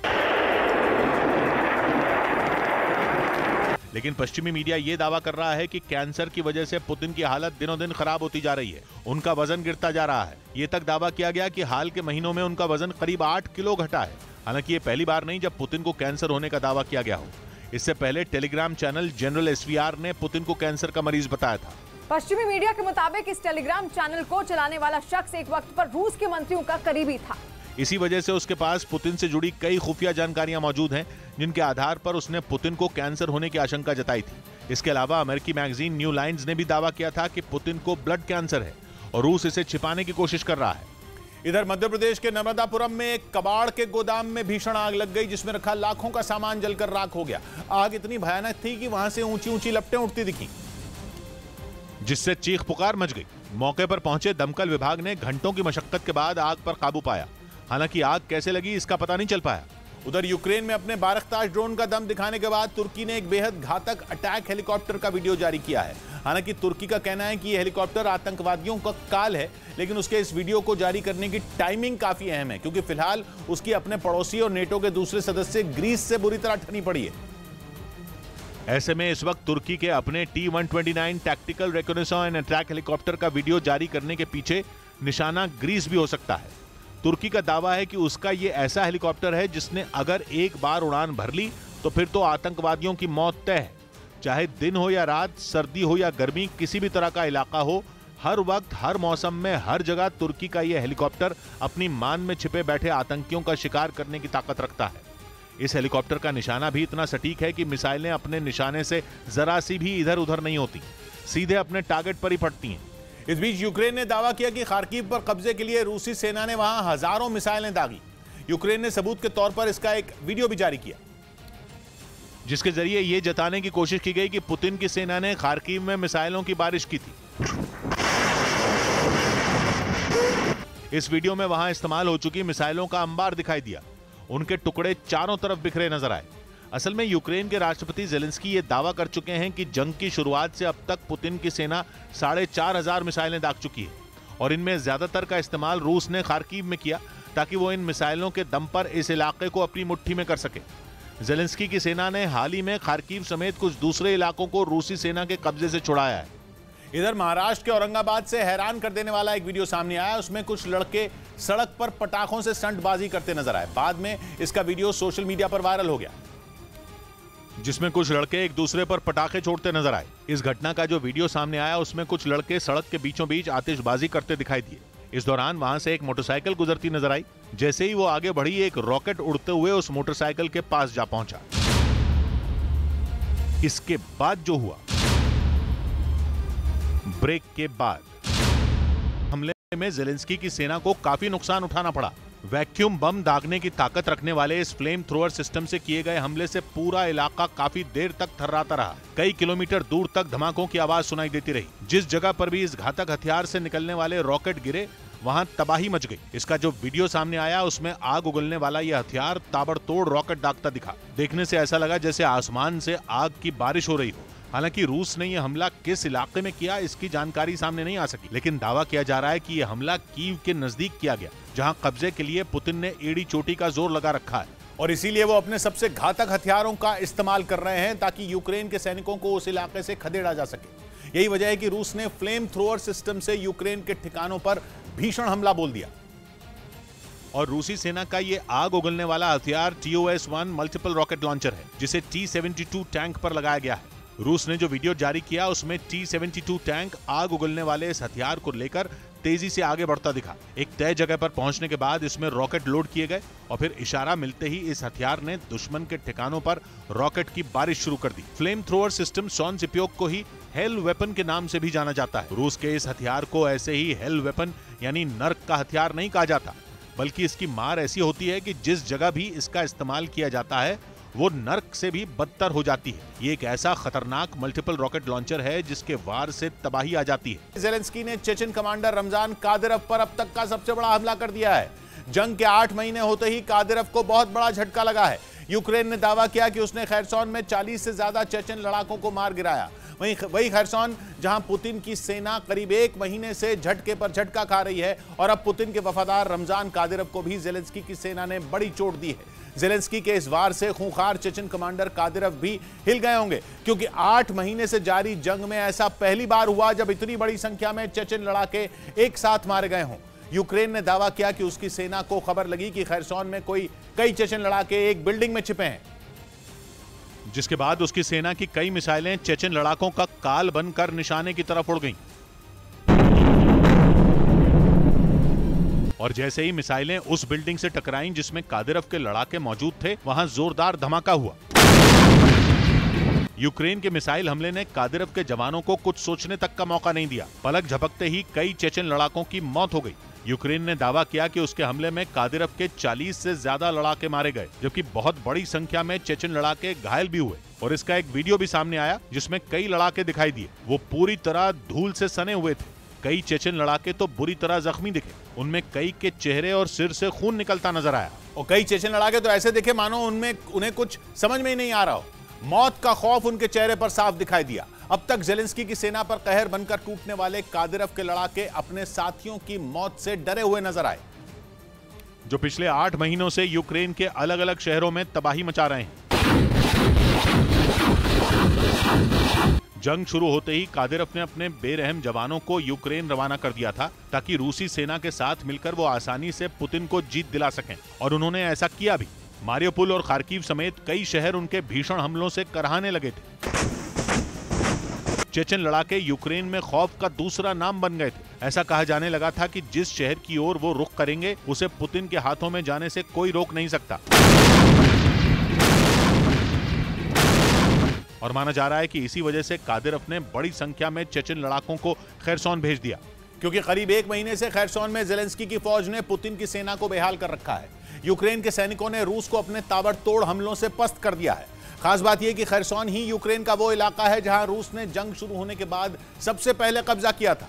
लेकिन पश्चिमी मीडिया ये दावा कर रहा है कि कैंसर की वजह से पुतिन की हालत दिनों दिन खराब होती जा रही है, उनका वजन गिरता जा रहा है। ये तक दावा किया गया कि हाल के महीनों में उनका वजन करीब 8 किलो घटा है। हालांकि ये पहली बार नहीं जब पुतिन को कैंसर होने का दावा किया गया हो। इससे पहले टेलीग्राम चैनल जनरल SVR ने पुतिन को कैंसर का मरीज बताया था। पश्चिमी मीडिया के मुताबिक इस टेलीग्राम चैनल को चलाने वाला शख्स एक वक्त पर रूस के मंत्रियों का करीबी था। इसी वजह से उसके पास पुतिन से जुड़ी कई खुफिया जानकारियां मौजूद हैं, जिनके आधार पर उसने पुतिन को कैंसर होने की आशंका जताई थी। इसके अलावा अमेरिकी मैगजीन न्यू लाइन्स ने भी दावा किया था कि पुतिन को ब्लड कैंसर है और रूस इसे छिपाने की कोशिश कर रहा है। इधर मध्य प्रदेश के नर्मदापुरम में एक कबाड़ के गोदाम में भीषण आग लग गई, जिसमें रखा लाखों का सामान जलकर राख हो गया। आग इतनी भयानक थी कि वहां से ऊंची ऊंची लपटें उठती दिखी, जिससे चीख पुकार मच गई। मौके पर पहुंचे दमकल विभाग ने घंटों की मशक्कत के बाद आग पर काबू पाया। हालांकि आग कैसे लगी इसका पता नहीं चल पाया। उधर यूक्रेन में अपने बारकताश ड्रोन का दम दिखाने के बाद तुर्की ने एक बेहद घातक अटैक हेलीकॉप्टर का वीडियो जारी किया है। हालांकि तुर्की का कहना है कि यह हेलीकॉप्टर आतंकवादियों का काल है, लेकिन उसके इस वीडियो को जारी करने की टाइमिंग काफी अहम है, क्योंकि फिलहाल उसकी अपने पड़ोसी और नेटो के दूसरे सदस्य ग्रीस से बुरी तरह ठनी पड़ी है। ऐसे में इस वक्त तुर्की के अपने T-129 tactical reconnaissance and attack helicopter का वीडियो जारी करने के पीछे निशाना ग्रीस भी हो सकता है। तुर्की का दावा है कि उसका ये ऐसा हेलीकॉप्टर है जिसने अगर एक बार उड़ान भर ली तो फिर तो आतंकवादियों की मौत तय है। चाहे दिन हो या रात, सर्दी हो या गर्मी, किसी भी तरह का इलाका हो, हर वक्त हर मौसम में हर जगह तुर्की का यह हेलीकॉप्टर अपनी मान में छिपे बैठे आतंकियों का शिकार करने की ताकत रखता है। इस हेलीकॉप्टर का निशाना भी इतना सटीक है कि मिसाइलें अपने निशाने से जरा सी भी इधर उधर नहीं होती, सीधे अपने टारगेट पर ही पड़ती हैं। इस बीच यूक्रेन ने दावा किया कि खार्किव पर कब्जे के लिए रूसी सेना ने वहां हजारों मिसाइलें दागी। यूक्रेन ने सबूत के तौर पर इसका एक वीडियो भी जारी किया, जिसके जरिए यह जताने की कोशिश की गई कि पुतिन की सेना ने खार्किव में मिसाइलों की बारिश की थी। इस वीडियो में वहां इस्तेमाल हो चुकी मिसाइलों का अंबार दिखाई दिया। उनके टुकड़े चारों तरफ बिखरे नजर आए। असल में यूक्रेन के राष्ट्रपति जेलेंस्की ये दावा कर चुके हैं कि जंग की शुरुआत से अब तक पुतिन की सेना 4,500 मिसाइलें दाग चुकी है और इनमें ज्यादातर का इस्तेमाल रूस ने खार्किव में किया ताकि वो इन मिसाइलों के दम पर इस इलाके को अपनी मुट्ठी में कर सके। जेलेंस्की की सेना ने हाल ही में खार्किव समेत कुछ दूसरे इलाकों को रूसी सेना के कब्जे से छुड़ाया है। इधर महाराष्ट्र के औरंगाबाद से हैरान कर देने वाला एक वीडियो सामने आया। उसमें कुछ लड़के सड़क पर पटाखों से स्टंटबाजी करते नजर आए। बाद में इसका वीडियो सोशल मीडिया पर वायरल हो गया, जिसमें कुछ लड़के एक दूसरे पर पटाखे छोड़ते नजर आए। इस घटना का जो वीडियो सामने आया उसमें कुछ लड़के सड़क के बीचों बीच आतिशबाजी करते दिखाई दिए। इस दौरान वहां से एक मोटरसाइकिल गुजरती नजर आई। जैसे ही वो आगे बढ़ी, एक रॉकेट उड़ते हुए उस मोटरसाइकिल के पास जा पहुंचा। इसके बाद जो हुआ, ब्रेक के बाद हमले में जेलेंस्की की सेना को काफी नुकसान उठाना पड़ा। वैक्यूम बम दागने की ताकत रखने वाले इस फ्लेम थ्रोअर सिस्टम से किए गए हमले से पूरा इलाका काफी देर तक थर्राता रहा। कई किलोमीटर दूर तक धमाकों की आवाज सुनाई देती रही। जिस जगह पर भी इस घातक हथियार से निकलने वाले रॉकेट गिरे, वहां तबाही मच गई। इसका जो वीडियो सामने आया उसमें आग उगलने वाला यह हथियार ताबड़तोड़ रॉकेट दागता दिखा। देखने से ऐसा लगा जैसे आसमान से आग की बारिश हो रही हो। हालांकि रूस ने यह हमला किस इलाके में किया इसकी जानकारी सामने नहीं आ सकी, लेकिन दावा किया जा रहा है कि यह हमला कीव के नजदीक किया गया, जहां कब्जे के लिए पुतिन ने एड़ी चोटी का जोर लगा रखा है और इसीलिए वो अपने सबसे घातक हथियारों का इस्तेमाल कर रहे हैं ताकि यूक्रेन के सैनिकों को उस इलाके से खदेड़ा जा सके। यही वजह है कि रूस ने फ्लेम थ्रोअर सिस्टम से यूक्रेन के ठिकानों पर भीषण हमला बोल दिया। और रूसी सेना का ये आग उगलने वाला हथियार TOS-1 मल्टीपल रॉकेट लॉन्चर है, जिसे T-72 टैंक पर लगाया गया है। रूस ने जो वीडियो जारी किया उसमें T-72 टैंक आग उगलने वाले इस हथियार को लेकर तेजी से आगे बढ़ता दिखा। एक तय जगह पर पहुंचने के बाद इसमें रॉकेट लोड किए गए और फिर इशारा मिलते ही इस हथियार ने दुश्मन के ठिकानों पर रॉकेट की बारिश शुरू कर दी। फ्लेम थ्रोअर सिस्टम सॉन्स-इप्योक को ही हेल वेपन के नाम से भी जाना जाता है। रूस के इस हथियार को ऐसे ही हेल वेपन यानी नर्क का हथियार नहीं कहा जाता, बल्कि इसकी मार ऐसी होती है कि जिस जगह भी इसका इस्तेमाल किया जाता है वो नर्क से भी बदतर हो जाती है। ये एक ऐसा खतरनाक मल्टीपल रॉकेट लॉन्चर है जिसके वार से तबाही आ जाती है। जेलेंस्की ने चेचन कमांडर रमजान कादिरोव पर अब तक का सबसे बड़ा हमला कर दिया है। जंग के 8 महीने होते ही कादिरोव को बहुत बड़ा झटका लगा है। यूक्रेन ने दावा किया कि उसने खैरसॉन में 40 से ज्यादा चेचन लड़ाकों को मार गिराया। वही खैरसॉन जहां पुतिन की सेना करीब 1 महीने से झटके पर झटका खा रही है और अब पुतिन के वफादार रमजान कादिरोव को भी जेलेंस्की की सेना ने बड़ी चोट दी है। जेलेंस्की के इस वार से खूंखार चेचन कमांडर कादिरोव भी हिल गए होंगे, क्योंकि 8 महीने से जारी जंग में ऐसा पहली बार हुआ जब इतनी बड़ी संख्या में चेचन लड़ाके एक साथ मारे गए हों। यूक्रेन ने दावा किया कि उसकी सेना को खबर लगी कि खैरसॉन में कई चेचन लड़ाके एक बिल्डिंग में छिपे हैं, जिसके बाद उसकी सेना की कई मिसाइलें चेचन लड़ाकों का काल बनकर निशाने की तरफ उड़ गईं। और जैसे ही मिसाइलें उस बिल्डिंग से टकराईं जिसमें कादिरोव के लड़ाके मौजूद थे, वहां जोरदार धमाका हुआ। यूक्रेन के मिसाइल हमले ने कादिरोव के जवानों को कुछ सोचने तक का मौका नहीं दिया। पलक झपकते ही कई चेचन लड़ाकों की मौत हो गई। यूक्रेन ने दावा किया कि उसके हमले में कादिरोव के 40 से ज्यादा लड़ाके मारे गए, जबकि बहुत बड़ी संख्या में चेचन लड़ाके घायल भी हुए। और इसका एक वीडियो भी सामने आया जिसमें कई लड़ाके दिखाई दिए। वो पूरी तरह धूल से सने हुए थे। कई चेचन लड़ाके तो बुरी तरह जख्मी दिखे। उनमें कई के चेहरे और सिर से खून निकलता नजर आया और कई चेचन लड़ाके तो ऐसे दिखे मानो उन्हें कुछ समझ में ही नहीं आ रहा हो। मौत का खौफ उनके चेहरे पर साफ दिखाई दिया। अब तक जेलेंस्की की सेना पर कहर बनकर टूटने वाले कादिरोव के लड़ाके अपने साथियों की मौत से डरे हुए नजर आए, जो पिछले 8 महीनों से यूक्रेन के अलग अलग शहरों में तबाही मचा रहे हैं। जंग शुरू होते ही कादिरोव ने अपने बेरहम जवानों को यूक्रेन रवाना कर दिया था ताकि रूसी सेना के साथ मिलकर वो आसानी से पुतिन को जीत दिला सकें, और उन्होंने ऐसा किया भी। मारियोपोल और खार्किव समेत कई शहर उनके भीषण हमलों से कराहने लगे थे। चेचन लड़ाके यूक्रेन में खौफ का दूसरा नाम बन गए थे। ऐसा कहा जाने लगा था कि जिस शहर की ओर वो रुख करेंगे उसे पुतिन के हाथों में जाने से कोई रोक नहीं सकता। और माना जा रहा है कि इसी वजह से कादिरोव ने बड़ी संख्या में चेचन लड़ाकों को खैरसोन भेज दिया, क्योंकि करीब 1 महीने से खैरसोन में ज़ेलेंस्की की फौज ने पुतिन की सेना को बेहाल कर रखा है। यूक्रेन के सैनिकों ने रूस को अपने ताबड़तोड़ हमलों से पस्त कर दिया है। खास बात यह कि खैरसोन ही यूक्रेन का वो इलाका है जहां रूस ने जंग शुरू होने के बाद सबसे पहले कब्जा किया था।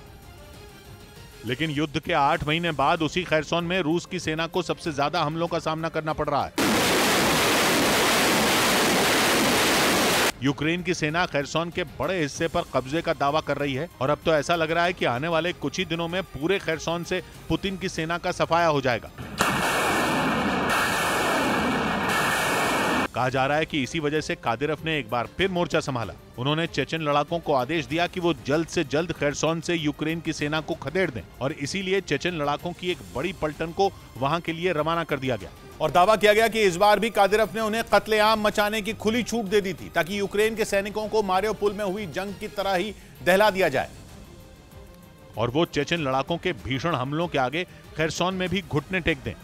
लेकिन युद्ध के 8 महीने बाद उसी खैरसोन में रूस की सेना को सबसे ज्यादा हमलों का सामना करना पड़ रहा है। यूक्रेन की सेना खैरसोन के बड़े हिस्से पर कब्जे का दावा कर रही है, और अब तो ऐसा लग रहा है कि आने वाले कुछ ही दिनों में पूरे खैरसोन से पुतिन की सेना का सफाया हो जाएगा। कहा जा रहा है कि इसी वजह से कादिरोव ने एक बार फिर मोर्चा संभाला। उन्होंने चेचन लड़ाकों को आदेश दिया कि वो जल्द से जल्द खैरसोन से यूक्रेन की सेना को खदेड़ दें, और इसीलिए चेचन लड़ाकों की एक बड़ी पलटन को वहां के लिए रवाना कर दिया गया। और दावा किया गया कि इस बार भी कादिरोव ने उन्हें कत्लेआम मचाने की खुली छूट दे दी थी, ताकि यूक्रेन के सैनिकों को मारियोपोल में हुई जंग की तरह ही दहला दिया जाए, और वो चेचन लड़ाकों के भीषण हमलों के आगे खैरसोन में भी घुटने टेक दें।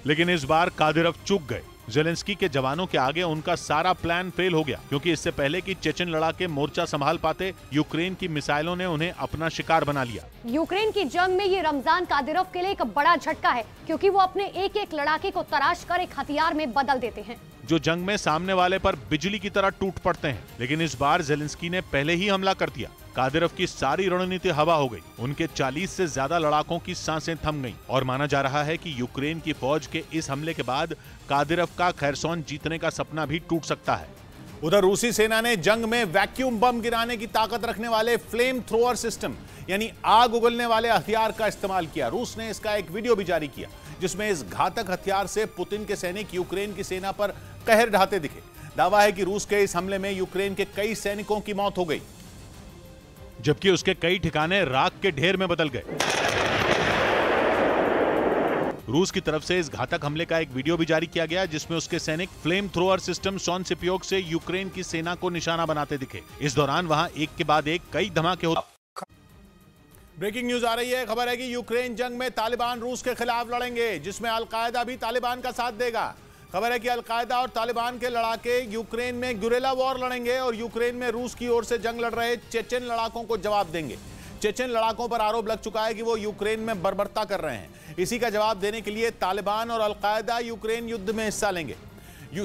लेकिन इस बार कादिरोव चूक गए। ज़ेलेंस्की के जवानों के आगे उनका सारा प्लान फेल हो गया, क्योंकि इससे पहले कि चेचन लड़ाके मोर्चा संभाल पाते, यूक्रेन की मिसाइलों ने उन्हें अपना शिकार बना लिया। यूक्रेन की जंग में ये रमजान कादिरोव के लिए एक बड़ा झटका है, क्योंकि वो अपने एक लड़ाके को तराश कर एक हथियार में बदल देते हैं, जो जंग में सामने वाले पर बिजली की तरह टूट पड़ते हैं। लेकिन इस बार ज़ेलेंस्की ने पहले ही हमला कर दिया। कादिरोव की सारी रणनीति हवा हो गई। उनके 40 से ज्यादा लड़ाकों की सांसें थम गईं, और माना जा रहा है कि यूक्रेन की फौज के इस हमले के बाद कादिरोव का खैरसोन जीतने का सपना भी टूट सकता है। उधर रूसी सेना ने जंग में वैक्यूम बम गिराने की ताकत रखने वाले फ्लेम थ्रोअर सिस्टम, यानी आग उगलने वाले हथियार का इस्तेमाल किया। रूस ने इसका एक वीडियो भी जारी किया, जिसमें इस घातक हथियार से पुतिन के सैनिक यूक्रेन की सेना पर कहर ढाते दिखे। दावा है कि रूस के इस हमले में यूक्रेन के कई सैनिकों की मौत हो गई, जबकि उसके कई ठिकाने राख के ढेर में बदल गए। रूस की तरफ से इस घातक हमले का एक वीडियो भी जारी किया गया, जिसमें उसके सैनिक फ्लेम थ्रोअर सिस्टम सॉन से उपयोग से यूक्रेन की सेना को निशाना बनाते दिखे। इस दौरान वहां एक के बाद एक कई धमाके होते। ब्रेकिंग न्यूज आ रही है। खबर है कि यूक्रेन जंग में तालिबान रूस के खिलाफ लड़ेंगे, जिसमें अल-कायदा भी तालिबान का साथ देगा। खबर है कि अल-कायदा और तालिबान के लड़ाके यूक्रेन में गुरिल्ला वॉर लड़ेंगे, और यूक्रेन में रूस की ओर से जंग लड़ रहे चेचन लड़ाकों को जवाब देंगे। चेचन लड़ाकों पर आरोप लग चुका है कि वो यूक्रेन में बर्बरता कर रहे हैं। इसी का जवाब देने के लिए तालिबान और अल-कायदा यूक्रेन युद्ध में हिस्सा लेंगे।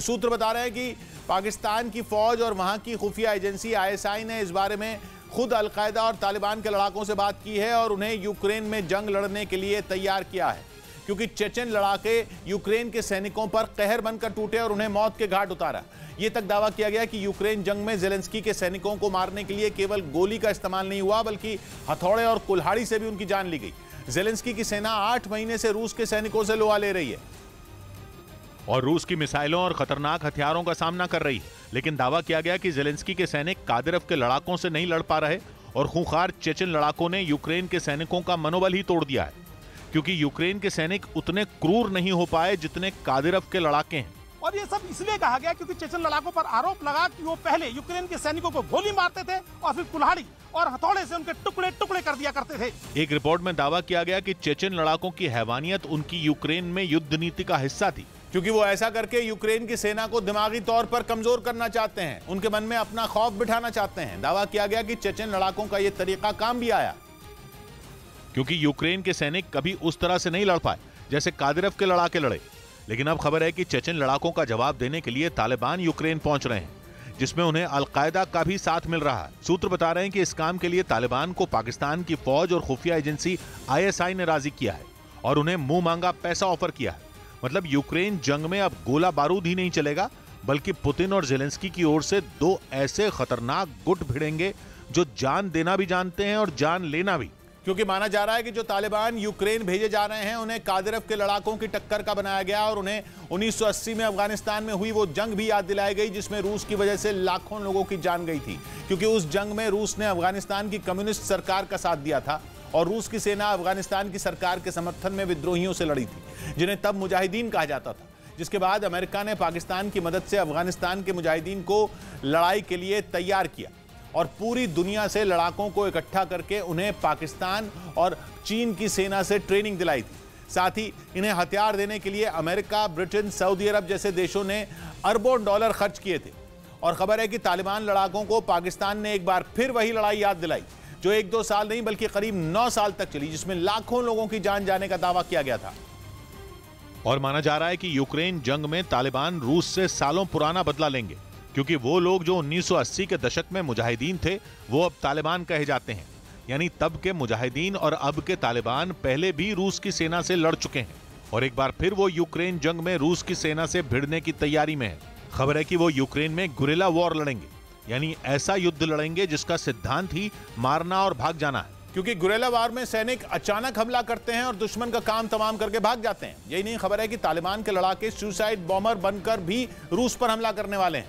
सूत्र बता रहे हैं कि पाकिस्तान की फौज और वहां की खुफिया एजेंसी ISI ने इस बारे में खुद अल-कायदा और तालिबान के लड़ाकों से बात की है, और उन्हें यूक्रेन में जंग लड़ने के लिए तैयार किया है, क्योंकि चेचन लड़ाके यूक्रेन के सैनिकों पर कहर बनकर टूटे और उन्हें मौत के घाट उतारा। ये तक दावा किया गया कि यूक्रेन जंग में ज़ेलेंस्की के सैनिकों को मारने के लिए केवल गोली का इस्तेमाल नहीं हुआ, बल्कि हथौड़े और कुल्हाड़ी से भी उनकी जान ली गई। ज़ेलेंस्की की सेना 8 महीने से रूस के सैनिकों से लोहा ले रही है, और रूस की मिसाइलों और खतरनाक हथियारों का सामना कर रही है। लेकिन दावा किया गया कि ज़ेलेंस्की के सैनिक कादिरोव के लड़ाकों से नहीं लड़ पा रहे, और खूंखार चेचन लड़ाकों ने यूक्रेन के सैनिकों का मनोबल ही तोड़ दिया है, क्योंकि यूक्रेन के सैनिक उतने क्रूर नहीं हो पाए जितने कादिरोव के लड़ाके हैं। और ये सब इसलिए कहा गया क्योंकि चेचन लड़ाकों पर आरोप लगा कि वो पहले यूक्रेन के सैनिकों को गोली मारते थे और फिर कुल्हाड़ी और हथौड़े से उनके टुकड़े टुकड़े कर दिया करते थे। एक रिपोर्ट में दावा किया गया कि चेचन लड़ाकों की हैवानियत उनकी यूक्रेन में युद्ध नीति का हिस्सा थी, क्योंकि वो ऐसा करके यूक्रेन की सेना को दिमागी तौर पर कमजोर करना चाहते हैं, उनके मन में अपना खौफ बिठाना चाहते हैं। दावा किया गया कि चेचन लड़ाकों का यह तरीका काम भी आया, क्योंकि यूक्रेन के सैनिक कभी उस तरह से नहीं लड़ पाए जैसे कादिरोव के लड़ाके लड़े। लेकिन अब खबर है कि चेचन लड़ाकों का जवाब देने के लिए तालिबान यूक्रेन पहुंच रहे हैं, जिसमें उन्हें अल-कायदा का भी साथ मिल रहा है। सूत्र बता रहे हैं कि इस काम के लिए तालिबान को पाकिस्तान की फौज और खुफिया एजेंसी ISI ने राजी किया है, और उन्हें मुंह मांगा पैसा ऑफर किया है। मतलब यूक्रेन जंग में अब गोला बारूद ही नहीं चलेगा, बल्कि पुतिन और ज़ेलेंस्की की ओर से 2 ऐसे खतरनाक गुट भिड़ेंगे जो जान देना भी जानते हैं और जान लेना भी। क्योंकि माना जा रहा है कि जो तालिबान यूक्रेन भेजे जा रहे हैं उन्हें कादिरव के लड़ाकों की टक्कर का बनाया गया और उन्हें 1980 में अफगानिस्तान में हुई वो जंग भी याद दिलाई गई जिसमें रूस की वजह से लाखों लोगों की जान गई थी, क्योंकि उस जंग में रूस ने अफगानिस्तान की कम्युनिस्ट सरकार का साथ दिया था और रूस की सेना अफगानिस्तान की सरकार के समर्थन में विद्रोहियों से लड़ी थी, जिन्हें तब मुजाहिदीन कहा जाता था। जिसके बाद अमेरिका ने पाकिस्तान की मदद से अफगानिस्तान के मुजाहिदीन को लड़ाई के लिए तैयार किया और पूरी दुनिया से लड़ाकों को इकट्ठा करके उन्हें पाकिस्तान और चीन की सेना से ट्रेनिंग दिलाई थी। साथ ही इन्हें हथियार देने के लिए अमेरिका, ब्रिटेन, सऊदी अरब जैसे देशों ने अरबों डॉलर खर्च किए थे। और खबर है कि तालिबान लड़ाकों को पाकिस्तान ने एक बार फिर वही लड़ाई याद दिलाई जो 1-2 साल नहीं बल्कि करीब 9 साल तक चली, जिसमें लाखों लोगों की जान जाने का दावा किया गया था। और माना जा रहा है कि यूक्रेन जंग में तालिबान रूस से सालों पुराना बदला लेंगे, क्योंकि वो लोग जो 1980 के दशक में मुजाहिदीन थे वो अब तालिबान कहे जाते हैं। यानी तब के मुजाहिदीन और अब के तालिबान पहले भी रूस की सेना से लड़ चुके हैं और एक बार फिर वो यूक्रेन जंग में रूस की सेना से भिड़ने की तैयारी में है। खबर है कि वो यूक्रेन में गुरिल्ला वॉर लड़ेंगे, यानी ऐसा युद्ध लड़ेंगे जिसका सिद्धांत ही मारना और भाग जाना है। क्योंकि गुरिल्ला वार में सैनिक अचानक हमला करते हैं और दुश्मन का काम तमाम करके भाग जाते हैं। यही नहीं, खबर है कि तालिबान के लड़ाके सुसाइड बॉम्बर बनकर भी रूस पर हमला करने वाले हैं,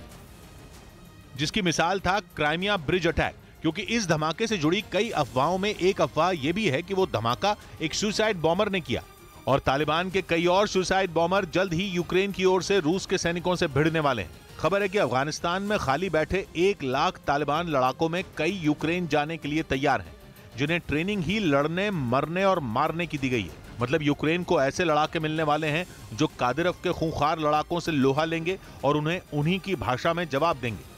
जिसकी मिसाल था क्राइमिया ब्रिज अटैक। क्योंकि इस धमाके से जुड़ी कई अफवाहों में एक अफवाह यह भी है कि वो धमाका एक सुसाइड बॉम्बर ने किया और तालिबान के कई और सुसाइड बॉम्बर जल्द ही यूक्रेन की ओर से रूस के सैनिकों से भिड़ने वाले हैं। खबर है कि अफगानिस्तान में खाली बैठे 1 लाख तालिबान लड़ाकों में कई यूक्रेन जाने के लिए तैयार हैं, जिन्हें ट्रेनिंग ही लड़ने, मरने और मारने की दी गई है। मतलब यूक्रेन को ऐसे लड़ाके मिलने वाले हैं जो कादिरव के खूंखार लड़ाकों से लोहा लेंगे और उन्हें उन्हीं की भाषा में जवाब देंगे।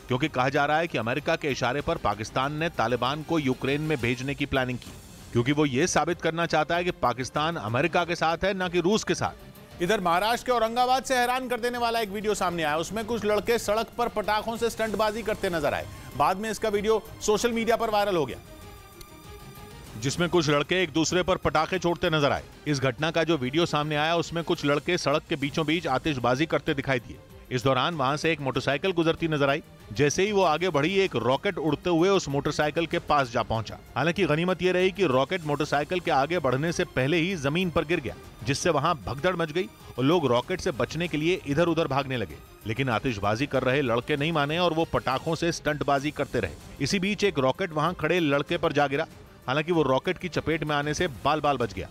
क्योंकि कहा जा रहा है कि अमेरिका के इशारे पर पाकिस्तान ने तालिबान को यूक्रेन में भेजने की प्लानिंग की, क्योंकि वो ये साबित करना चाहता है कि पाकिस्तान अमेरिका के साथ है, न कि रूस के साथ। इधर महाराष्ट्र के औरंगाबाद से हैरान कर देने वाला एक वीडियो सामने आया। उसमें कुछ लड़के सड़क पर पटाखों से स्टंटबाजी करते नजर आए। बाद में इसका वीडियो सोशल मीडिया पर वायरल हो गया, जिसमें कुछ लड़के एक दूसरे पर पटाखे छोड़ते नजर आए। इस घटना का जो वीडियो सामने आया उसमें कुछ लड़के सड़क के बीचों बीच आतिशबाजी करते दिखाई दिए। इस दौरान वहां से एक मोटरसाइकिल गुजरती नजर आई। जैसे ही वो आगे बढ़ी, एक रॉकेट उड़ते हुए उस मोटरसाइकिल के पास जा पहुंचा। हालांकि गनीमत ये रही कि रॉकेट मोटरसाइकिल के आगे बढ़ने से पहले ही जमीन पर गिर गया, जिससे वहां भगदड़ मच गई और लोग रॉकेट से बचने के लिए इधर उधर भागने लगे। लेकिन आतिशबाजी कर रहे लड़के नहीं माने और वो पटाखों से स्टंटबाजी करते रहे। इसी बीच एक रॉकेट वहां खड़े लड़के पर जा गिरा। हालांकि वो रॉकेट की चपेट में आने से बाल बाल बच गया।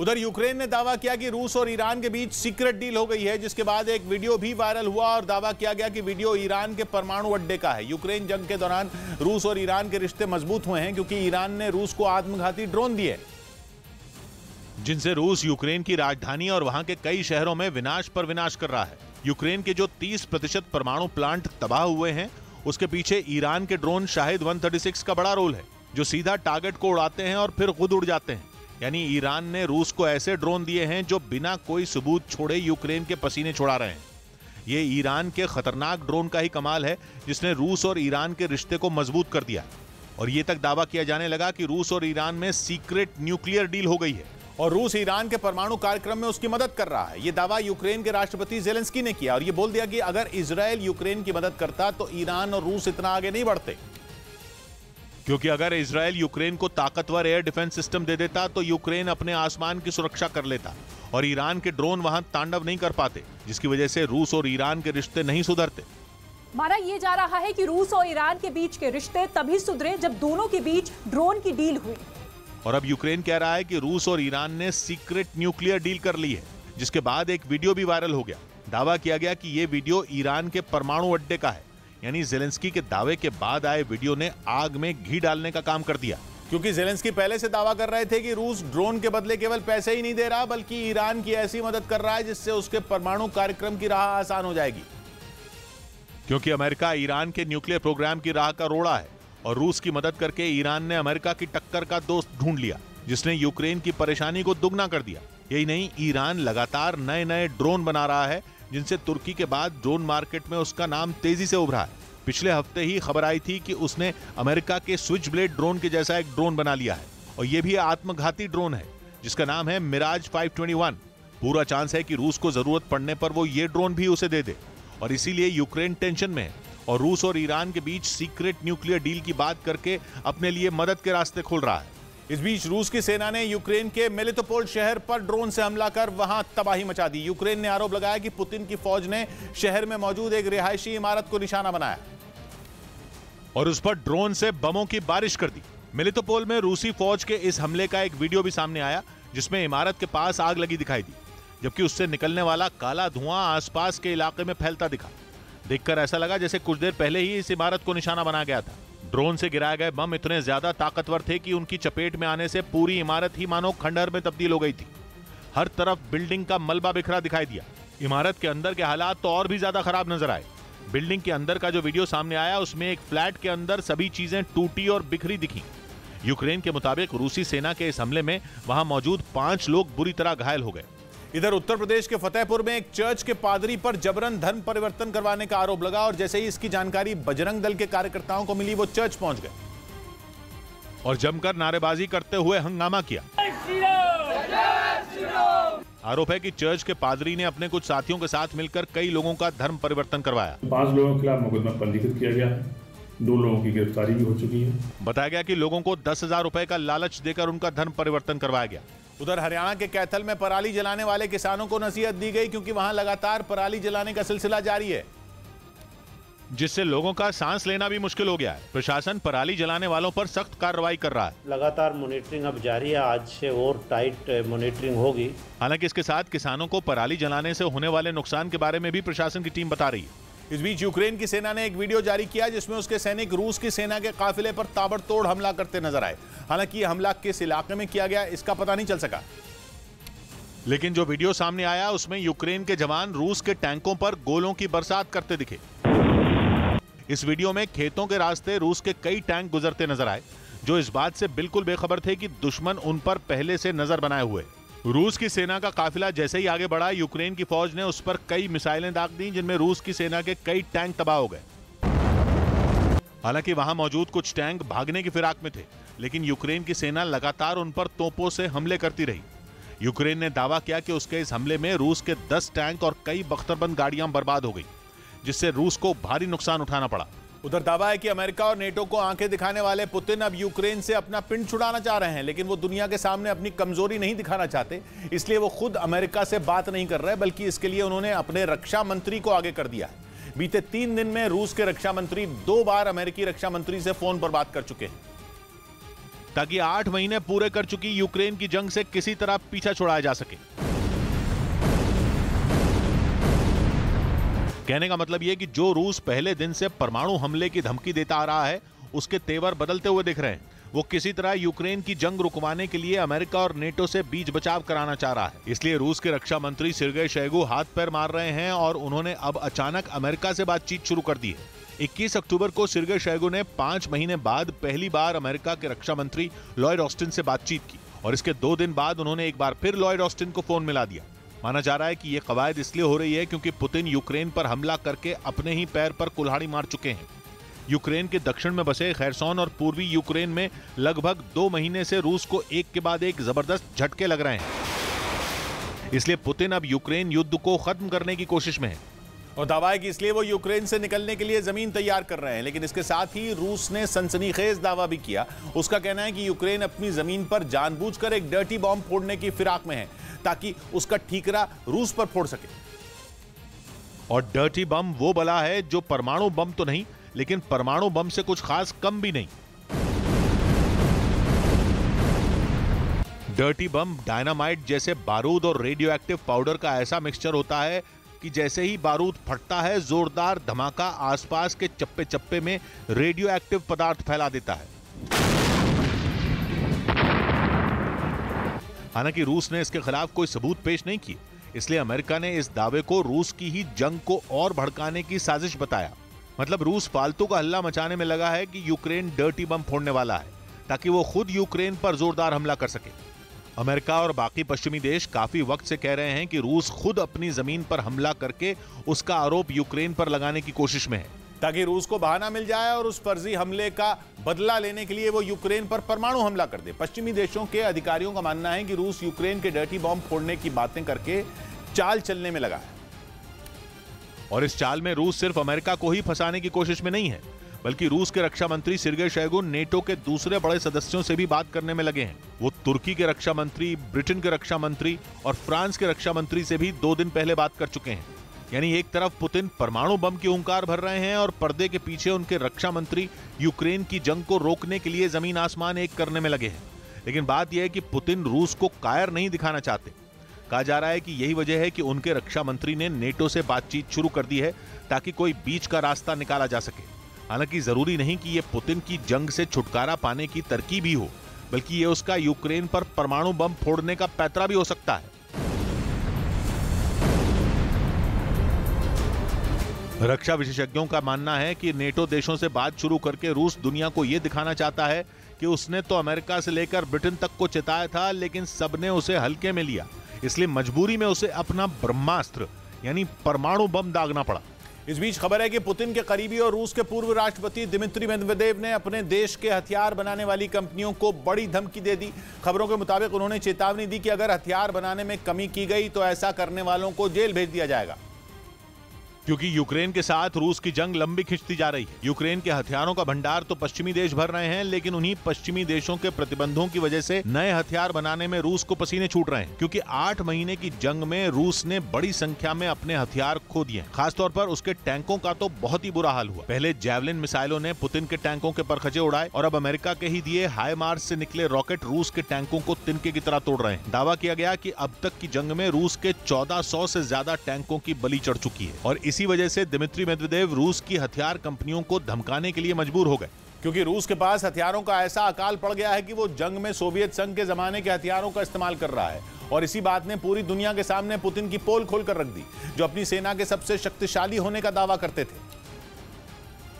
उधर यूक्रेन ने दावा किया कि रूस और ईरान के बीच सीक्रेट डील हो गई है, जिसके बाद एक वीडियो भी वायरल हुआ और दावा किया गया कि वीडियो ईरान के परमाणु अड्डे का है। यूक्रेन जंग के दौरान रूस और ईरान के रिश्ते मजबूत हुए हैं, क्योंकि ईरान ने रूस को आत्मघाती ड्रोन दिए, जिनसे रूस यूक्रेन की राजधानी और वहां के कई शहरों में विनाश पर विनाश कर रहा है। यूक्रेन के जो 30% परमाणु प्लांट तबाह हुए हैं, उसके पीछे ईरान के ड्रोन शाहिद 136 का बड़ा रोल है, जो सीधा टारगेट को उड़ाते हैं और फिर खुद उड़ जाते हैं। यानी ईरान ने रूस को ऐसे ड्रोन दिए हैं जो बिना कोई सबूत छोड़े यूक्रेन के पसीने छुड़ा रहे हैं। ये ईरान के खतरनाक ड्रोन का ही कमाल है, जिसने रूस और ईरान के रिश्ते को मजबूत कर दिया। और ये तक दावा किया जाने लगा कि रूस और ईरान में सीक्रेट न्यूक्लियर डील हो गई है और रूस ईरान के परमाणु कार्यक्रम में उसकी मदद कर रहा है। ये दावा यूक्रेन के राष्ट्रपति जेलेंस्की ने किया और ये बोल दिया कि अगर इजराइल यूक्रेन की मदद करता तो ईरान और रूस इतना आगे नहीं बढ़ते। क्योंकि अगर इजराइल यूक्रेन को ताकतवर एयर डिफेंस सिस्टम दे देता तो यूक्रेन अपने आसमान की सुरक्षा कर लेता और ईरान के ड्रोन वहां तांडव नहीं कर पाते, जिसकी वजह से रूस और ईरान के रिश्ते नहीं सुधरते। माना यह जा रहा है कि रूस और ईरान के बीच के रिश्ते तभी सुधरे जब दोनों के बीच ड्रोन की डील हुई। और अब यूक्रेन कह रहा है कि रूस और ईरान ने सीक्रेट न्यूक्लियर डील कर ली है, जिसके बाद एक वीडियो भी वायरल हो गया। दावा किया गया कि यह वीडियो ईरान के परमाणु अड्डे का है। यानी जेलेंस्की के दावे के बाद आए वीडियो ने आग में घी डालने का काम कर दिया, क्योंकि जेलेंस्की पहले से दावा कर रहे थे कि रूस ड्रोन के बदले केवल पैसे ही नहीं दे रहा, बल्कि ईरान की ऐसी मदद कर रहा है जिससे उसके परमाणु कार्यक्रम की राह आसान हो जाएगी। क्योंकि अमेरिका ईरान के न्यूक्लियर प्रोग्राम की राह का रोड़ा है और रूस की मदद करके ईरान ने अमेरिका की टक्कर का दोस्त ढूंढ लिया, जिसने यूक्रेन की परेशानी को दुगना कर दिया। यही नहीं, ईरान लगातार नए नए ड्रोन बना रहा है, जिनसे तुर्की के बाद ड्रोन मार्केट में उसका नाम तेजी से उभरा है। पिछले हफ्ते ही खबर आई थी कि उसने अमेरिका के स्विच ब्लेड ड्रोन के जैसा एक ड्रोन बना लिया है और यह भी आत्मघाती ड्रोन है, जिसका नाम है मिराज 521। पूरा चांस है कि रूस को जरूरत पड़ने पर वो ये ड्रोन भी उसे दे दे और इसीलिए यूक्रेन टेंशन में है और रूस और ईरान के बीच सीक्रेट न्यूक्लियर डील की बात करके अपने लिए मदद के रास्ते खोल रहा है। इस बीच रूस की सेना ने यूक्रेन के मेलिटोपोल शहर पर ड्रोन से हमला कर वहां तबाही मचा दी। यूक्रेन ने आरोप लगाया कि पुतिन की फौज ने शहर में मौजूद एक रिहायशी इमारत को निशाना बनाया और उस पर ड्रोन से बमों की बारिश कर दी। मेलिटोपोल में रूसी फौज के इस हमले का एक वीडियो भी सामने आया, जिसमें इमारत के पास आग लगी दिखाई दी, जबकि उससे निकलने वाला काला धुआं आसपास के इलाके में फैलता दिखा। देखकर ऐसा लगा जैसे कुछ देर पहले ही इस इमारत को निशाना बनाया गया था। ड्रोन से गिराए गए बम इतने ज्यादा ताकतवर थे कि उनकी चपेट में आने से पूरी इमारत ही मानो खंडहर में तब्दील हो गई थी। हर तरफ बिल्डिंग का मलबा बिखरा दिखाई दिया। इमारत के अंदर के हालात तो और भी ज्यादा खराब नजर आए। बिल्डिंग के अंदर का जो वीडियो सामने आया उसमें एक फ्लैट के अंदर सभी चीजें टूटी और बिखरी दिखी। यूक्रेन के मुताबिक रूसी सेना के इस हमले में वहां मौजूद 5 लोग बुरी तरह घायल हो गए। इधर उत्तर प्रदेश के फतेहपुर में एक चर्च के पादरी पर जबरन धर्म परिवर्तन करवाने का आरोप लगा और जैसे ही इसकी जानकारी बजरंग दल के कार्यकर्ताओं को मिली वो चर्च पहुंच गए और जमकर नारेबाजी करते हुए हंगामा किया। आरोप है कि चर्च के पादरी ने अपने कुछ साथियों के साथ मिलकर कई लोगों का धर्म परिवर्तन करवाया। 5 लोगों के खिलाफ मुकदमा पंजीकृत किया गया है। 2 लोगों की गिरफ्तारी भी हो चुकी है। बताया गया कि लोगों को 10,000 रुपए का लालच देकर उनका धर्म परिवर्तन करवाया गया। उधर हरियाणा के कैथल में पराली जलाने वाले किसानों को नसीहत दी गई क्योंकि वहां लगातार पराली जलाने का सिलसिला जारी है, जिससे लोगों का सांस लेना भी मुश्किल हो गया है। प्रशासन पराली जलाने वालों पर सख्त कार्रवाई कर रहा है। लगातार मॉनिटरिंग अब जारी है, आज से और टाइट मॉनिटरिंग होगी। हालांकि इसके साथ किसानों को पराली जलाने से होने वाले नुकसान के बारे में भी प्रशासन की टीम बता रही है। इस बीच यूक्रेन की सेना ने एक वीडियो जारी किया जिसमें उसके सैनिक रूस की सेना के काफिले पर ताबड़तोड़ हमला करते नजर आए। हालांकि यह हमला किस इलाके में किया गया इसका पता नहीं चल सका, लेकिन जो वीडियो सामने आया उसमें यूक्रेन के जवान रूस के टैंकों पर गोलों की बरसात करते दिखे। इस वीडियो में खेतों के रास्ते रूस के कई टैंक गुजरते नजर आए, जो इस बात से बिल्कुल बेखबर थे कि दुश्मन उन पर पहले से नजर बनाए हुए। रूस की सेना का काफिला जैसे ही आगे बढ़ा, यूक्रेन की फौज ने उस पर कई मिसाइलें दाग दी, जिनमें रूस की सेना के कई टैंक तबाह हो गए। हालांकि वहां मौजूद कुछ टैंक भागने की फिराक में थे, लेकिन यूक्रेन की सेना लगातार उन पर तोपों से हमले करती रही। यूक्रेन ने दावा किया कि उसके इस हमले में रूस के 10 टैंक और कई बख्तरबंद गाड़ियां बर्बाद हो गई, जिससे रूस को भारी नुकसान उठाना पड़ा। उधर दावा है कि अमेरिका और नेटो को आंखें दिखाने वाले पुतिन अब यूक्रेन से अपना पिंड छुड़ाना चाह रहे हैं, लेकिन वो दुनिया के सामने अपनी कमजोरी नहीं दिखाना चाहते, इसलिए वो खुद अमेरिका से बात नहीं कर रहे, बल्कि इसके लिए उन्होंने अपने रक्षा मंत्री को आगे कर दिया है। बीते 3 दिन में रूस के रक्षा मंत्री 2 बार अमेरिकी रक्षा मंत्री से फोन पर बात कर चुके हैं, ताकि 8 महीने पूरे कर चुकी यूक्रेन की जंग से किसी तरह पीछा छुड़ाया जा सके। कहने का मतलब यह कि जो रूस पहले दिन से परमाणु हमले की धमकी देता आ रहा है, उसके तेवर बदलते हुए दिख रहे हैं। वो किसी तरह यूक्रेन की जंग रुकवाने के लिए अमेरिका और नेटो से बीच बचाव कराना चाह रहा है। इसलिए रूस के रक्षा मंत्री सर्गेई शोइगु हाथ पैर मार रहे हैं और उन्होंने अब अचानक अमेरिका से बातचीत शुरू कर दी है। 21 अक्टूबर को सर्गेई शोइगु ने 5 महीने बाद पहली बार अमेरिका के रक्षा मंत्री लॉयड ऑस्टिन से बातचीत की और इसके 2 दिन बाद उन्होंने एक बार फिर लॉयड ऑस्टिन को फोन मिला दिया। माना जा रहा है कि यह कवायद इसलिए हो रही है क्योंकि पुतिन यूक्रेन पर हमला करके अपने ही पैर पर कुल्हाड़ी मार चुके हैं। यूक्रेन के दक्षिण में बसे खैरसोन और पूर्वी यूक्रेन में लगभग 2 महीने से रूस को एक के बाद एक जबरदस्त झटके लग रहे हैं। इसलिए पुतिन अब यूक्रेन युद्ध को खत्म करने की कोशिश में है और दावा है कि इसलिए वो यूक्रेन से निकलने के लिए जमीन तैयार कर रहे हैं। लेकिन इसके साथ ही रूस ने सनसनीखेज दावा भी किया। उसका कहना है कि यूक्रेन अपनी जमीन पर जानबूझकर एक डर्टी बॉम्ब फोड़ने की फिराक में है, ताकि उसका ठीकरा रूस पर फोड़ सके। और डर्टी बम वो बला है जो परमाणु बम तो नहीं, लेकिन परमाणु बम से कुछ खास कम भी नहीं। डर्टी बम डायनामाइट जैसे बारूद और रेडियो एक्टिव पाउडर का ऐसा मिक्सचर होता है कि जैसे ही बारूद फटता है, जोरदार धमाका आसपास के चप्पे चप्पे में रेडियो एक्टिव पदार्थ फैला देता है। हालांकि रूस ने इसके खिलाफ कोई सबूत पेश नहीं किए, इसलिए अमेरिका ने इस दावे को रूस की ही जंग को और भड़काने की साजिश बताया। मतलब रूस फालतू का हल्ला मचाने में लगा है कि यूक्रेन डर्टी बम फोड़ने वाला है, ताकि वो खुद यूक्रेन पर जोरदार हमला कर सके। अमेरिका और बाकी पश्चिमी देश काफी वक्त से कह रहे हैं कि रूस खुद अपनी जमीन पर हमला करके उसका आरोप यूक्रेन पर लगाने की कोशिश में है, ताकि रूस को बहाना मिल जाए और उस फर्जी हमले का बदला लेने के लिए वो यूक्रेन पर परमाणु हमला कर दे। पश्चिमी देशों के अधिकारियों का मानना है कि रूस यूक्रेन के डर्टी बॉम्ब फोड़ने की बातें करके चाल चलने में लगा है। और इस चाल में रूस सिर्फ अमेरिका को ही फंसाने की कोशिश में नहीं है, बल्कि रूस के रक्षा मंत्री सिर्गे शोइगु नेटो के दूसरे बड़े सदस्यों से भी बात करने में लगे हैं। वो तुर्की के रक्षा मंत्री, ब्रिटेन के रक्षा मंत्री और फ्रांस के रक्षा मंत्री से भी 2 दिन पहले बात कर चुके हैं। यानी एक तरफ पुतिन परमाणु बम की हुंकार भर रहे हैं और पर्दे के पीछे उनके रक्षा मंत्री यूक्रेन की जंग को रोकने के लिए जमीन आसमान एक करने में लगे हैं। लेकिन बात यह है कि पुतिन रूस को कायर नहीं दिखाना चाहते। कहा जा रहा है कि यही वजह है कि उनके रक्षा मंत्री ने नेटो से बातचीत शुरू कर दी है ताकि कोई बीच का रास्ता निकाला जा सके। हालांकि जरूरी नहीं कि यह पुतिन की जंग से छुटकारा पाने की तरकीब ही हो, बल्कि यह उसका यूक्रेन पर परमाणु बम फोड़ने का पैतरा भी हो सकता है। रक्षा विशेषज्ञों का मानना है कि नेटो देशों से बात शुरू करके रूस दुनिया को यह दिखाना चाहता है कि उसने तो अमेरिका से लेकर ब्रिटेन तक को चिताया था, लेकिन सबने उसे हल्के में लिया। इसलिए मजबूरी में उसे अपना ब्रह्मास्त्र यानी परमाणु बम दागना पड़ा। इस बीच खबर है कि पुतिन के करीबी और रूस के पूर्व राष्ट्रपति दिमित्री मेदवेदेव ने अपने देश के हथियार बनाने वाली कंपनियों को बड़ी धमकी दे दी। खबरों के मुताबिक उन्होंने चेतावनी दी कि अगर हथियार बनाने में कमी की गई तो ऐसा करने वालों को जेल भेज दिया जाएगा। क्योंकि यूक्रेन के साथ रूस की जंग लंबी खिंचती जा रही है। यूक्रेन के हथियारों का भंडार तो पश्चिमी देश भर रहे हैं, लेकिन उन्हीं पश्चिमी देशों के प्रतिबंधों की वजह से नए हथियार बनाने में रूस को पसीने छूट रहे हैं। क्योंकि 8 महीने की जंग में रूस ने बड़ी संख्या में अपने हथियार खो दिए। खासतौर पर उसके टैंकों का तो बहुत ही बुरा हाल हुआ। पहले जैवलिन मिसाइलों ने पुतिन के टैंकों के परखचे उड़ाए और अब अमेरिका के ही दिए हाई मार्च से निकले रॉकेट रूस के टैंकों को तिनके की तरह तोड़ रहे हैं। दावा किया गया कि अब तक की जंग में रूस के 1400 से ज्यादा टैंकों की बलि चढ़ चुकी है और इसी वजह से दिमित्री मेदवेदेव रूस की हथियार कंपनियों को धमकाने के लिए मजबूर हो गए। क्योंकि रूस के पास हथियारों का ऐसा अकाल पड़ गया है कि वो जंग में सोवियत संघ के जमाने के हथियारों का इस्तेमाल कर रहा है और इसी बात ने पूरी दुनिया के सामने पुतिन की पोल खोलकर रख दी, जो अपनी सेना के सबसे शक्तिशाली होने का दावा करते थे।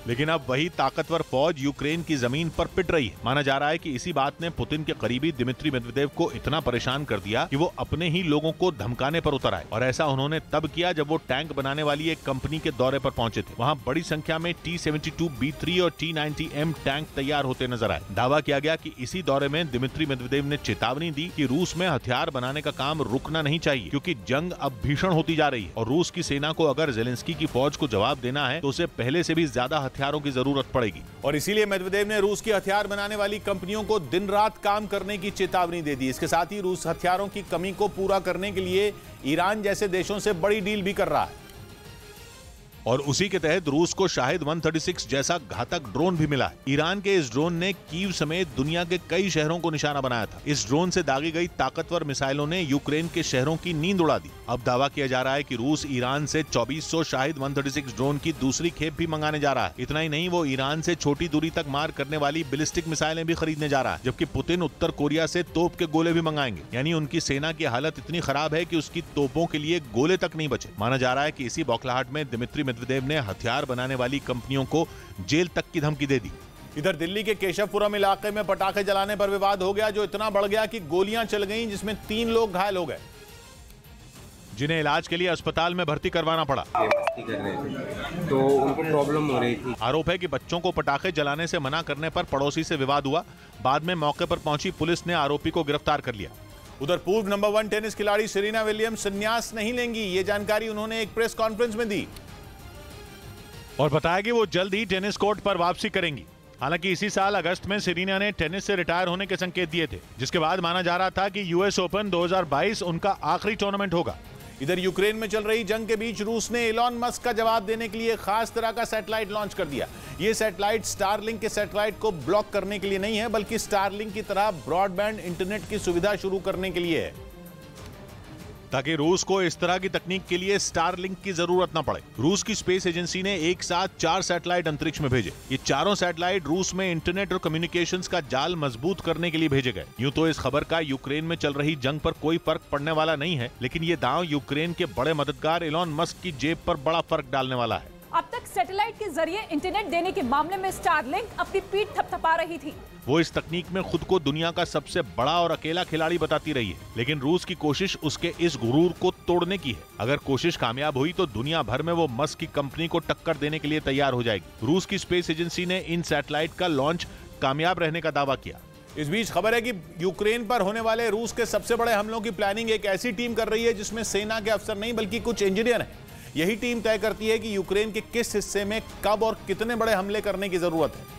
लेकिन अब वही ताकतवर फौज यूक्रेन की जमीन पर पिट रही है। माना जा रहा है कि इसी बात ने पुतिन के करीबी दिमित्री मेदवेदेव को इतना परेशान कर दिया कि वो अपने ही लोगों को धमकाने पर उतर आए और ऐसा उन्होंने तब किया जब वो टैंक बनाने वाली एक कंपनी के दौरे पर पहुंचे थे। वहां बड़ी संख्या में T-72B3 और T-90M टैंक तैयार होते नजर आए। दावा किया गया कि इसी दौरे में दिमित्री मेदवेदेव ने चेतावनी दी कि रूस में हथियार बनाने का काम रुकना नहीं चाहिए, क्योंकि जंग अब भीषण होती जा रही है और रूस की सेना को अगर जेलेंस्की की फौज को जवाब देना है तो उसे पहले से भी ज्यादा हथियारों की जरूरत पड़ेगी। और इसीलिए मेदवेदेव ने रूस की हथियार बनाने वाली कंपनियों को दिन रात काम करने की चेतावनी दे दी। इसके साथ ही रूस हथियारों की कमी को पूरा करने के लिए ईरान जैसे देशों से बड़ी डील भी कर रहा है और उसी के तहत रूस को शाहिद 136 जैसा घातक ड्रोन भी मिला है। ईरान के इस ड्रोन ने कीव समेत दुनिया के कई शहरों को निशाना बनाया था। इस ड्रोन से दागी गई ताकतवर मिसाइलों ने यूक्रेन के शहरों की नींद उड़ा दी। अब दावा किया जा रहा है कि रूस ईरान से 2400 शाहिद 136 ड्रोन की दूसरी खेप भी मंगाने जा रहा है। इतना ही नहीं, वो ईरान से छोटी दूरी तक मार करने वाली बैलिस्टिक मिसाइलें भी खरीदने जा रहा है, जबकि पुतिन उत्तर कोरिया से तोप के गोले भी मंगाएंगे। यानी उनकी सेना की हालत इतनी खराब है कि उसकी तोपों के लिए गोले तक नहीं बचे। माना जा रहा है कि इसी बौखलाहट में दिमित्री मेदवेदेव ने हथियार बनाने वाली कंपनियों को जेल तक की धमकी दे दी। इधर दिल्ली के केशवपुरम इलाके में पटाखे जलाने पर विवाद हो गया, जो इतना बढ़ गया कि गोलियां चल गईं, जिसमें 3 लोग घायल हो गए, जिन्हें इलाज के लिए अस्पताल में भर्ती करवाना पड़ा। मस्ती कर रहे थे तो उनको प्रॉब्लम हो रही थी। आरोप है कि बच्चों को पटाखे जलाने से मना करने पर पड़ोसी से विवाद हुआ। बाद में मौके पर पहुंची पुलिस ने आरोपी को गिरफ्तार कर लिया। उधर पूर्व नंबर 1 टेनिस खिलाड़ी सेरेना विलियम्स संन्यास नहीं लेंगी, ये जानकारी उन्होंने एक प्रेस कॉन्फ्रेंस में दी और बताया कि वो जल्द ही टेनिस कोर्ट पर वापसी करेंगी। हालांकि इसी साल अगस्त में सेरेना ने टेनिस से रिटायर होने के संकेत दिए थे, जिसके बाद माना जा रहा था कि यूएस ओपन 2022 उनका आखिरी टूर्नामेंट होगा। इधर यूक्रेन में चल रही जंग के बीच रूस ने एलॉन मस्क का जवाब देने के लिए खास तरह का सैटेलाइट लॉन्च कर दिया। ये सैटेलाइट स्टारलिंक के सैटेलाइट को ब्लॉक करने के लिए नहीं है, बल्कि स्टारलिंक की तरह ब्रॉडबैंड इंटरनेट की सुविधा शुरू करने के लिए है, ताकि रूस को इस तरह की तकनीक के लिए स्टारलिंक की जरूरत न पड़े। रूस की स्पेस एजेंसी ने एक साथ 4 सैटेलाइट अंतरिक्ष में भेजे। ये चारों सैटेलाइट रूस में इंटरनेट और कम्युनिकेशंस का जाल मजबूत करने के लिए भेजे गए। यूं तो इस खबर का यूक्रेन में चल रही जंग पर कोई फर्क पड़ने वाला नहीं है, लेकिन ये दांव यूक्रेन के बड़े मददगार एलॉन मस्क की जेब पर बड़ा फर्क डालने वाला है। अब तक सैटेलाइट के जरिए इंटरनेट देने के मामले में स्टारलिंक अपनी पीठ थपथपा रही थी। वो इस तकनीक में खुद को दुनिया का सबसे बड़ा और अकेला खिलाड़ी बताती रही है, लेकिन रूस की कोशिश उसके इस गुरूर को तोड़ने की है। अगर कोशिश कामयाब हुई तो दुनिया भर में वो मस्क की कंपनी को टक्कर देने के लिए तैयार हो जाएगी। रूस की स्पेस एजेंसी ने इन सैटेलाइट का लॉन्च कामयाब रहने का दावा किया। इस बीच खबर है कि यूक्रेन पर होने वाले रूस के सबसे बड़े हमलों की प्लानिंग एक ऐसी टीम कर रही है जिसमें सेना के अफसर नहीं बल्कि कुछ इंजीनियर हैं। यही टीम तय करती है कि यूक्रेन के किस हिस्से में कब और कितने बड़े हमले करने की जरूरत है।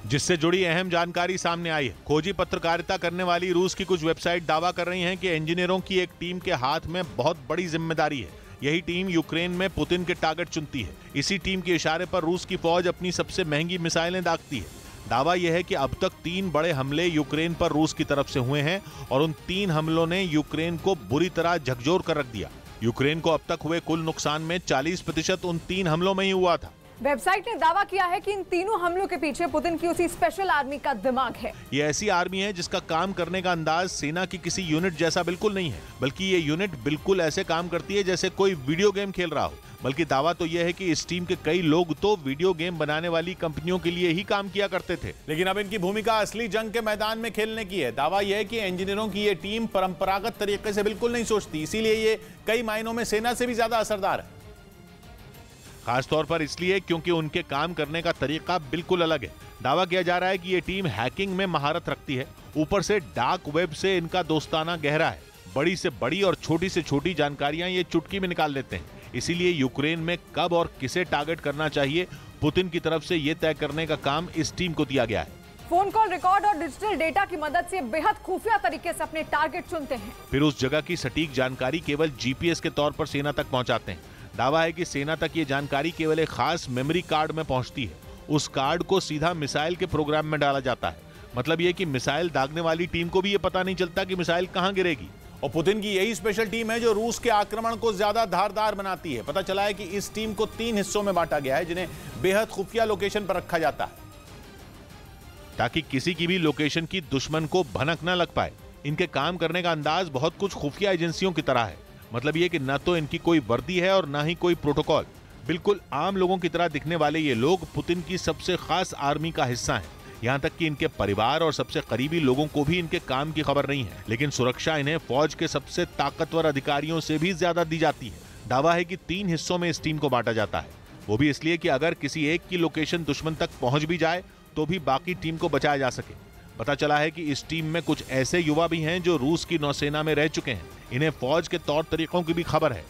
जिससे जुड़ी अहम जानकारी सामने आई है। खोजी पत्रकारिता करने वाली रूस की कुछ वेबसाइट दावा कर रही हैं कि इंजीनियरों की एक टीम के हाथ में बहुत बड़ी जिम्मेदारी है। यही टीम यूक्रेन में पुतिन के टारगेट चुनती है। इसी टीम के इशारे पर रूस की फौज अपनी सबसे महंगी मिसाइलें दागती है। दावा यह है कि अब तक 3 बड़े हमले यूक्रेन पर रूस की तरफ से हुए हैं और उन 3 हमलों ने यूक्रेन को बुरी तरह झकझोर कर रख दिया। यूक्रेन को अब तक हुए कुल नुकसान में 40% उन 3 हमलों में ही हुआ था। वेबसाइट ने दावा किया है कि इन तीनों हमलों के पीछे पुतिन की उसी स्पेशल आर्मी का दिमाग है। ये ऐसी आर्मी है जिसका काम करने का अंदाज सेना की किसी यूनिट जैसा बिल्कुल नहीं है, बल्कि ये यूनिट बिल्कुल ऐसे काम करती है जैसे कोई वीडियो गेम खेल रहा हो। बल्कि दावा तो यह है कि इस टीम के कई लोग तो वीडियो गेम बनाने वाली कंपनियों के लिए ही काम किया करते थे। लेकिन अब इनकी भूमिका असली जंग के मैदान में खेलने की है। दावा यह है कि इंजीनियरों की ये टीम परंपरागत तरीके से बिल्कुल नहीं सोचती, इसीलिए ये कई मायनों में सेना से भी ज्यादा असरदार है। खासतौर पर इसलिए क्योंकि उनके काम करने का तरीका बिल्कुल अलग है। दावा किया जा रहा है कि ये टीम हैकिंग में महारत रखती है। ऊपर से डार्क वेब से इनका दोस्ताना गहरा है। बड़ी से बड़ी और छोटी से छोटी जानकारियां ये चुटकी में निकाल लेते हैं। इसीलिए यूक्रेन में कब और किसे टारगेट करना चाहिए, पुतिन की तरफ से यह तय करने का काम इस टीम को दिया गया है। फोन कॉल रिकॉर्ड और डिजिटल डेटा की मदद से बेहद खुफिया तरीके से अपने टारगेट चुनते हैं। फिर उस जगह की सटीक जानकारी केवल जीपीएस के तौर पर सेना तक पहुंचाते हैं। दावा है कि सेना तक ये जानकारी केवल एक खास मेमोरी कार्ड में पहुंचती है। उस कार्ड को सीधा मिसाइल के प्रोग्राम में डाला जाता है। मतलब ये कि मिसाइल दागने वाली टीम को भी ये पता नहीं चलता कि मिसाइल कहां गिरेगी। और पुतिन की यही स्पेशल टीम है जो रूस के आक्रमण को ज्यादा धारदार बनाती है। पता चला है कि इस टीम को 3 हिस्सों में बांटा गया है, जिन्हें बेहद खुफिया लोकेशन पर रखा जाता है ताकि किसी की भी लोकेशन की दुश्मन को भनक न लग पाए। इनके काम करने का अंदाज बहुत कुछ खुफिया एजेंसियों की तरह है। मतलब ये कि न तो इनकी कोई वर्दी है और ना ही कोई प्रोटोकॉल। बिल्कुल आम लोगों की तरह दिखने वाले ये लोग पुतिन की सबसे खास आर्मी का हिस्सा हैं। यहाँ तक कि इनके परिवार और सबसे करीबी लोगों को भी इनके काम की खबर नहीं है, लेकिन सुरक्षा इन्हें फौज के सबसे ताकतवर अधिकारियों से भी ज्यादा दी जाती है। दावा है कि 3 हिस्सों में इस टीम को बांटा जाता है, वो भी इसलिए कि अगर किसी एक की लोकेशन दुश्मन तक पहुंच भी जाए तो भी बाकी टीम को बचाया जा सके। पता चला है कि इस टीम में कुछ ऐसे युवा भी हैं जो रूस की नौसेना में रह चुके हैं। इन्हें फौज के तौर तरीकों की भी खबर है।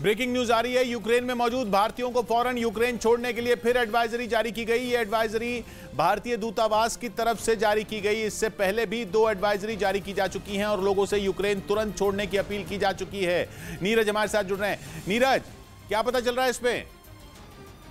ब्रेकिंग न्यूज आ रही है। यूक्रेन में मौजूद भारतीयों को फौरन यूक्रेन छोड़ने के लिए फिर एडवाइजरी जारी की गई। ये एडवाइजरी भारतीय दूतावास की तरफ से जारी की गई। इससे पहले भी 2 एडवाइजरी जारी की जा चुकी हैं और लोगों से यूक्रेन तुरंत छोड़ने की अपील की जा चुकी है। नीरज हमारे साथ जुड़ रहे हैं। नीरज, क्या पता चल रहा है इसमें?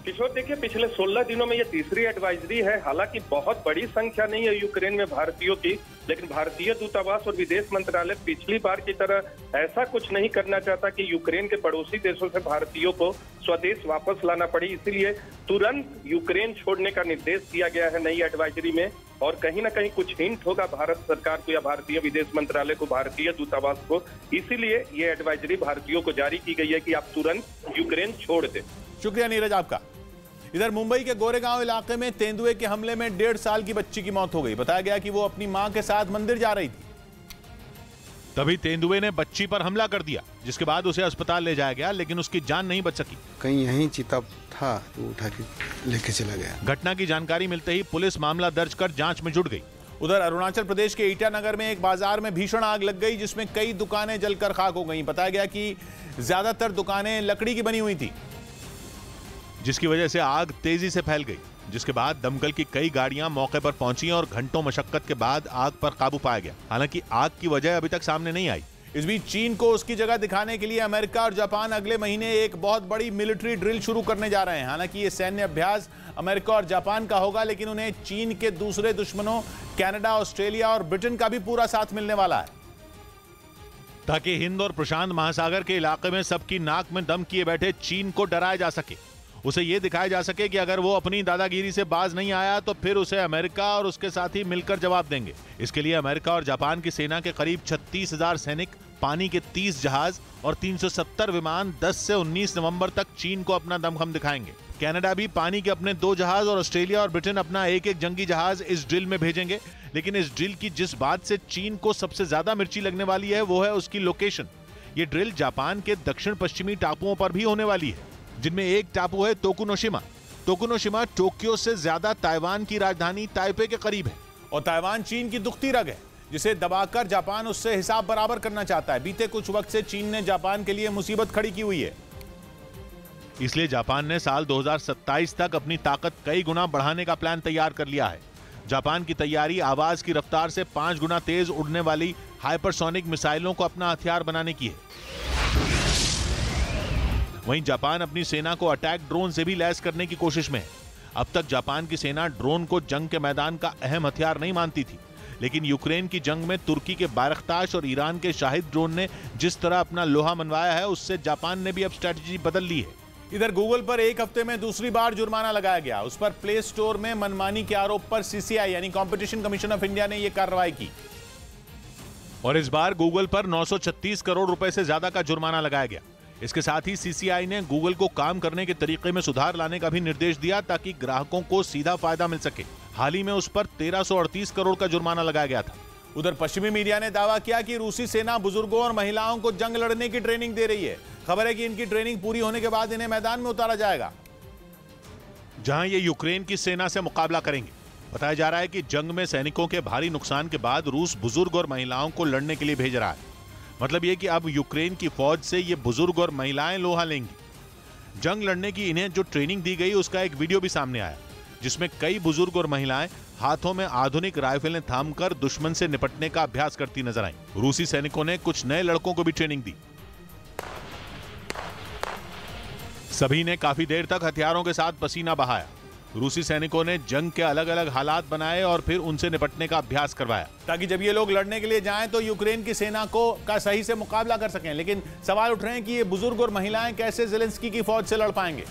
किशोर, देखिए, पिछले 16 दिनों में यह तीसरी एडवाइजरी है। हालांकि बहुत बड़ी संख्या नहीं है यूक्रेन में भारतीयों की, लेकिन भारतीय दूतावास और विदेश मंत्रालय पिछली बार की तरह ऐसा कुछ नहीं करना चाहता कि यूक्रेन के पड़ोसी देशों से भारतीयों को स्वदेश वापस लाना पड़े। इसीलिए तुरंत यूक्रेन छोड़ने का निर्देश दिया गया है नई एडवाइजरी में। और कहीं ना कहीं कुछ हिंट होगा भारत सरकार को या भारतीय विदेश मंत्रालय को, भारतीय दूतावास को। इसीलिए ये एडवाइजरी भारतीयों को जारी की गई है कि आप तुरंत यूक्रेन छोड़ दें। शुक्रिया नीरज आपका। इधर मुंबई के गोरेगांव इलाके में तेंदुए के हमले में 1.5 साल की बच्ची की मौत हो गई। बताया गया कि वो अपनी मां के साथ मंदिर जा रही थी, तभी तेंदुए ने बच्ची पर हमला कर दिया, जिसके बाद उसे अस्पताल ले जाया गया, लेकिन उसकी जान नहीं बच सकी। कहीं यहीं चीता था तो उठा के लेके चला गया। घटना की जानकारी मिलते ही पुलिस मामला दर्ज कर जांच में जुट गई। उधर अरुणाचल प्रदेश के ईटानगर में एक बाजार में भीषण आग लग गई, जिसमें कई दुकानें जलकर खाक हो गईं। बताया गया कि ज्यादातर दुकानें लकड़ी की बनी हुई थी, जिसकी वजह से आग तेजी से फैल गई। जिसके बाद दमकल की कई गाड़ियां मौके पर पहुंची और घंटों मशक्कत के बाद आग पर काबू पाया गया। हालांकि आग की वजह अभी तक सामने नहीं आई। इस बीच चीन को उसकी जगह दिखाने के लिए अमेरिका और जापान अगले महीने एक बहुत बड़ी मिलिट्री ड्रिल शुरू करने जा रहे हैं। हालांकि ये सैन्य अभ्यास अमेरिका और जापान का होगा, लेकिन उन्हें चीन के दूसरे दुश्मनों कनाडा, ऑस्ट्रेलिया और ब्रिटेन का भी पूरा साथ मिलने वाला है, ताकि हिंद और प्रशांत महासागर के इलाके में सबकी नाक में दम किए बैठे चीन को डराया जा सके। उसे यह दिखाया जा सके कि अगर वो अपनी दादागिरी से बाज नहीं आया तो फिर उसे अमेरिका और उसके साथी मिलकर जवाब देंगे। इसके लिए अमेरिका और जापान की सेना के करीब 36,000 सैनिक, पानी के 30 जहाज और 370 विमान 10 से 19 नवंबर तक चीन को अपना दमखम दिखाएंगे। कनाडा भी पानी के अपने 2 जहाज और ऑस्ट्रेलिया और ब्रिटेन अपना एक जंगी जहाज इस ड्रिल में भेजेंगे। लेकिन इस ड्रिल की जिस बात से चीन को सबसे ज्यादा मिर्ची लगने वाली है वो है उसकी लोकेशन। ये ड्रिल जापान के दक्षिण पश्चिमी टापुओं पर भी होने वाली है, जिनमें एक टापू है तोकुनोशिमा। तोकुनोशिमा टोक्यो से ज्यादा ताइवान की राजधानी ताइपे के करीब है। और ताइवान चीन की दुखती रग है, जिसे दबाकर जापान उससे हिसाब बराबर करना चाहता है। बीते कुछ वक्त से चीन ने जापान के लिए मुसीबत खड़ी की हुई है। इसलिए जापान ने साल 2027 तक अपनी ताकत कई गुना बढ़ाने का प्लान तैयार कर लिया है। जापान की तैयारी आवाज की रफ्तार से 5 गुना तेज उड़ने वाली हाइपरसोनिक मिसाइलों को अपना हथियार बनाने की है। वहीं जापान अपनी सेना को अटैक ड्रोन से भी लैस करने की कोशिश में है। अब तक जापान की सेना ड्रोन को जंग के मैदान का अहम हथियार नहीं मानती थी, लेकिन यूक्रेन की जंग में तुर्की के बायरख्ताश और ईरान के शाहिद ड्रोन ने जिस तरह अपना लोहा मनवाया है, उससे जापान ने भी अब स्ट्रेटजी बदल ली है। इधर गूगल पर एक हफ्ते में दूसरी बार जुर्माना लगाया गया। उस पर प्ले स्टोर में मनमानी के आरोप पर सीसीआई यानी कॉम्पिटिशन कमीशन ऑफ इंडिया ने यह कार्रवाई की और इस बार गूगल पर 936 करोड़ रुपए से ज्यादा का जुर्माना लगाया गया। इसके साथ ही सीसीआई ने गूगल को काम करने के तरीके में सुधार लाने का भी निर्देश दिया ताकि ग्राहकों को सीधा फायदा मिल सके। हाल ही में उस पर 1338 करोड़ का जुर्माना लगाया गया था। उधर पश्चिमी मीडिया ने दावा किया कि रूसी सेना बुजुर्गों और महिलाओं को जंग लड़ने की ट्रेनिंग दे रही है। खबर है कि इनकी ट्रेनिंग पूरी होने के बाद इन्हें मैदान में उतारा जाएगा, जहां ये यूक्रेन की सेना से मुकाबला करेंगे। बताया जा रहा है कि जंग में सैनिकों के भारी नुकसान के बाद रूस बुजुर्ग और महिलाओं को लड़ने के लिए भेज रहा है। मतलब ये कि अब यूक्रेन की फौज से ये बुजुर्ग और महिलाएं लोहा लेंगी। जंग लड़ने की इन्हें जो ट्रेनिंग दी गई उसका एक वीडियो भी सामने आया, जिसमें कई बुजुर्ग और महिलाएं हाथों में आधुनिक राइफलें थामकर दुश्मन से निपटने का अभ्यास करती नजर आईं। रूसी सैनिकों ने कुछ नए लड़कों को भी ट्रेनिंग दी। सभी ने काफी देर तक हथियारों के साथ पसीना बहाया। रूसी सैनिकों ने जंग के अलग अलग हालात बनाए और फिर उनसे निपटने का अभ्यास करवाया, ताकि जब ये लोग लड़ने के लिए जाएं तो यूक्रेन की सेना का सही से मुकाबला कर सकें। लेकिन सवाल उठ रहे हैं कि ये बुजुर्ग और महिलाएं कैसे ज़ेलेंस्की की फौज से लड़ पाएंगे,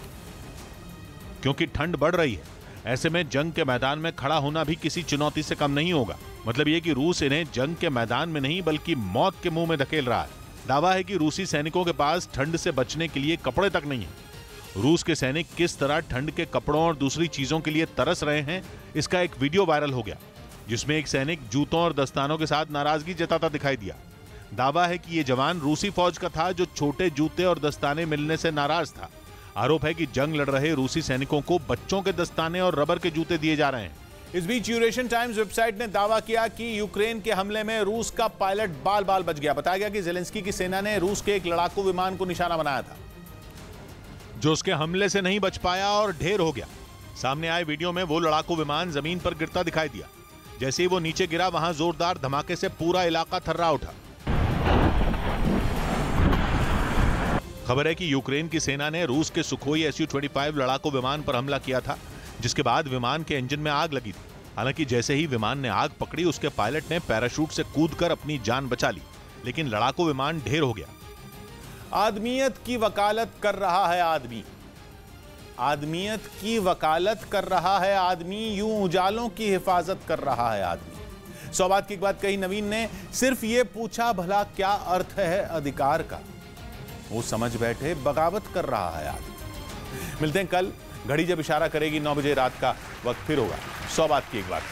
क्योंकि ठंड बढ़ रही है। ऐसे में जंग के मैदान में खड़ा होना भी किसी चुनौती से कम नहीं होगा। मतलब ये कि रूस इन्हें जंग के मैदान में नहीं बल्कि मौत के मुंह में धकेल रहा है। दावा है कि रूसी सैनिकों के पास ठंड से बचने के लिए कपड़े तक नहीं है। रूस के सैनिक किस तरह ठंड के कपड़ों और दूसरी चीजों के लिए तरस रहे हैं, इसका एक वीडियो वायरल हो गया, जिसमें एक सैनिक जूतों और दस्तानों के साथ नाराजगी जताता दिखाई दिया। दावा है कि यह जवान रूसी फौज का था जो छोटे जूते और दस्ताने मिलने से नाराज था। आरोप है कि जंग लड़ रहे रूसी सैनिकों को बच्चों के दस्ताने और रबर के जूते दिए जा रहे हैं। इस बीच यूरेशियन टाइम्स वेबसाइट ने दावा किया कि यूक्रेन के हमले में रूस का पायलट बाल बाल बच गया। बताया गया कि ज़ेलेंस्की की सेना ने रूस के एक लड़ाकू विमान को निशाना बनाया था, जो उसके हमले से नहीं बच पाया और ढेर हो गया। सामने आए वीडियो में वो लड़ाकू विमान जमीन पर गिरता दिखाई दिया। जैसे ही वो नीचे गिरा, वहां जोरदार धमाके से पूरा इलाका थर्रा उठा। खबर है कि यूक्रेन की सेना ने रूस के सुखोई Su-25 लड़ाकू विमान पर हमला किया था, जिसके बाद विमान के इंजन में आग लगी थी। हालांकि जैसे ही विमान ने आग पकड़ी, उसके पायलट ने पैराशूट से कूदकर अपनी जान बचा ली, लेकिन लड़ाकू विमान ढेर हो गया। आदमियत की वकालत कर रहा है आदमी, आदमियत की वकालत कर रहा है आदमी, यूं उजालों की हिफाजत कर रहा है आदमी। 100 बात की एक बात कही नवीन ने, सिर्फ ये पूछा भला क्या अर्थ है अधिकार का, वो समझ बैठे बगावत कर रहा है आदमी। मिलते हैं कल, घड़ी जब इशारा करेगी 9 बजे रात का वक्त फिर होगा 100 बात की एक बात।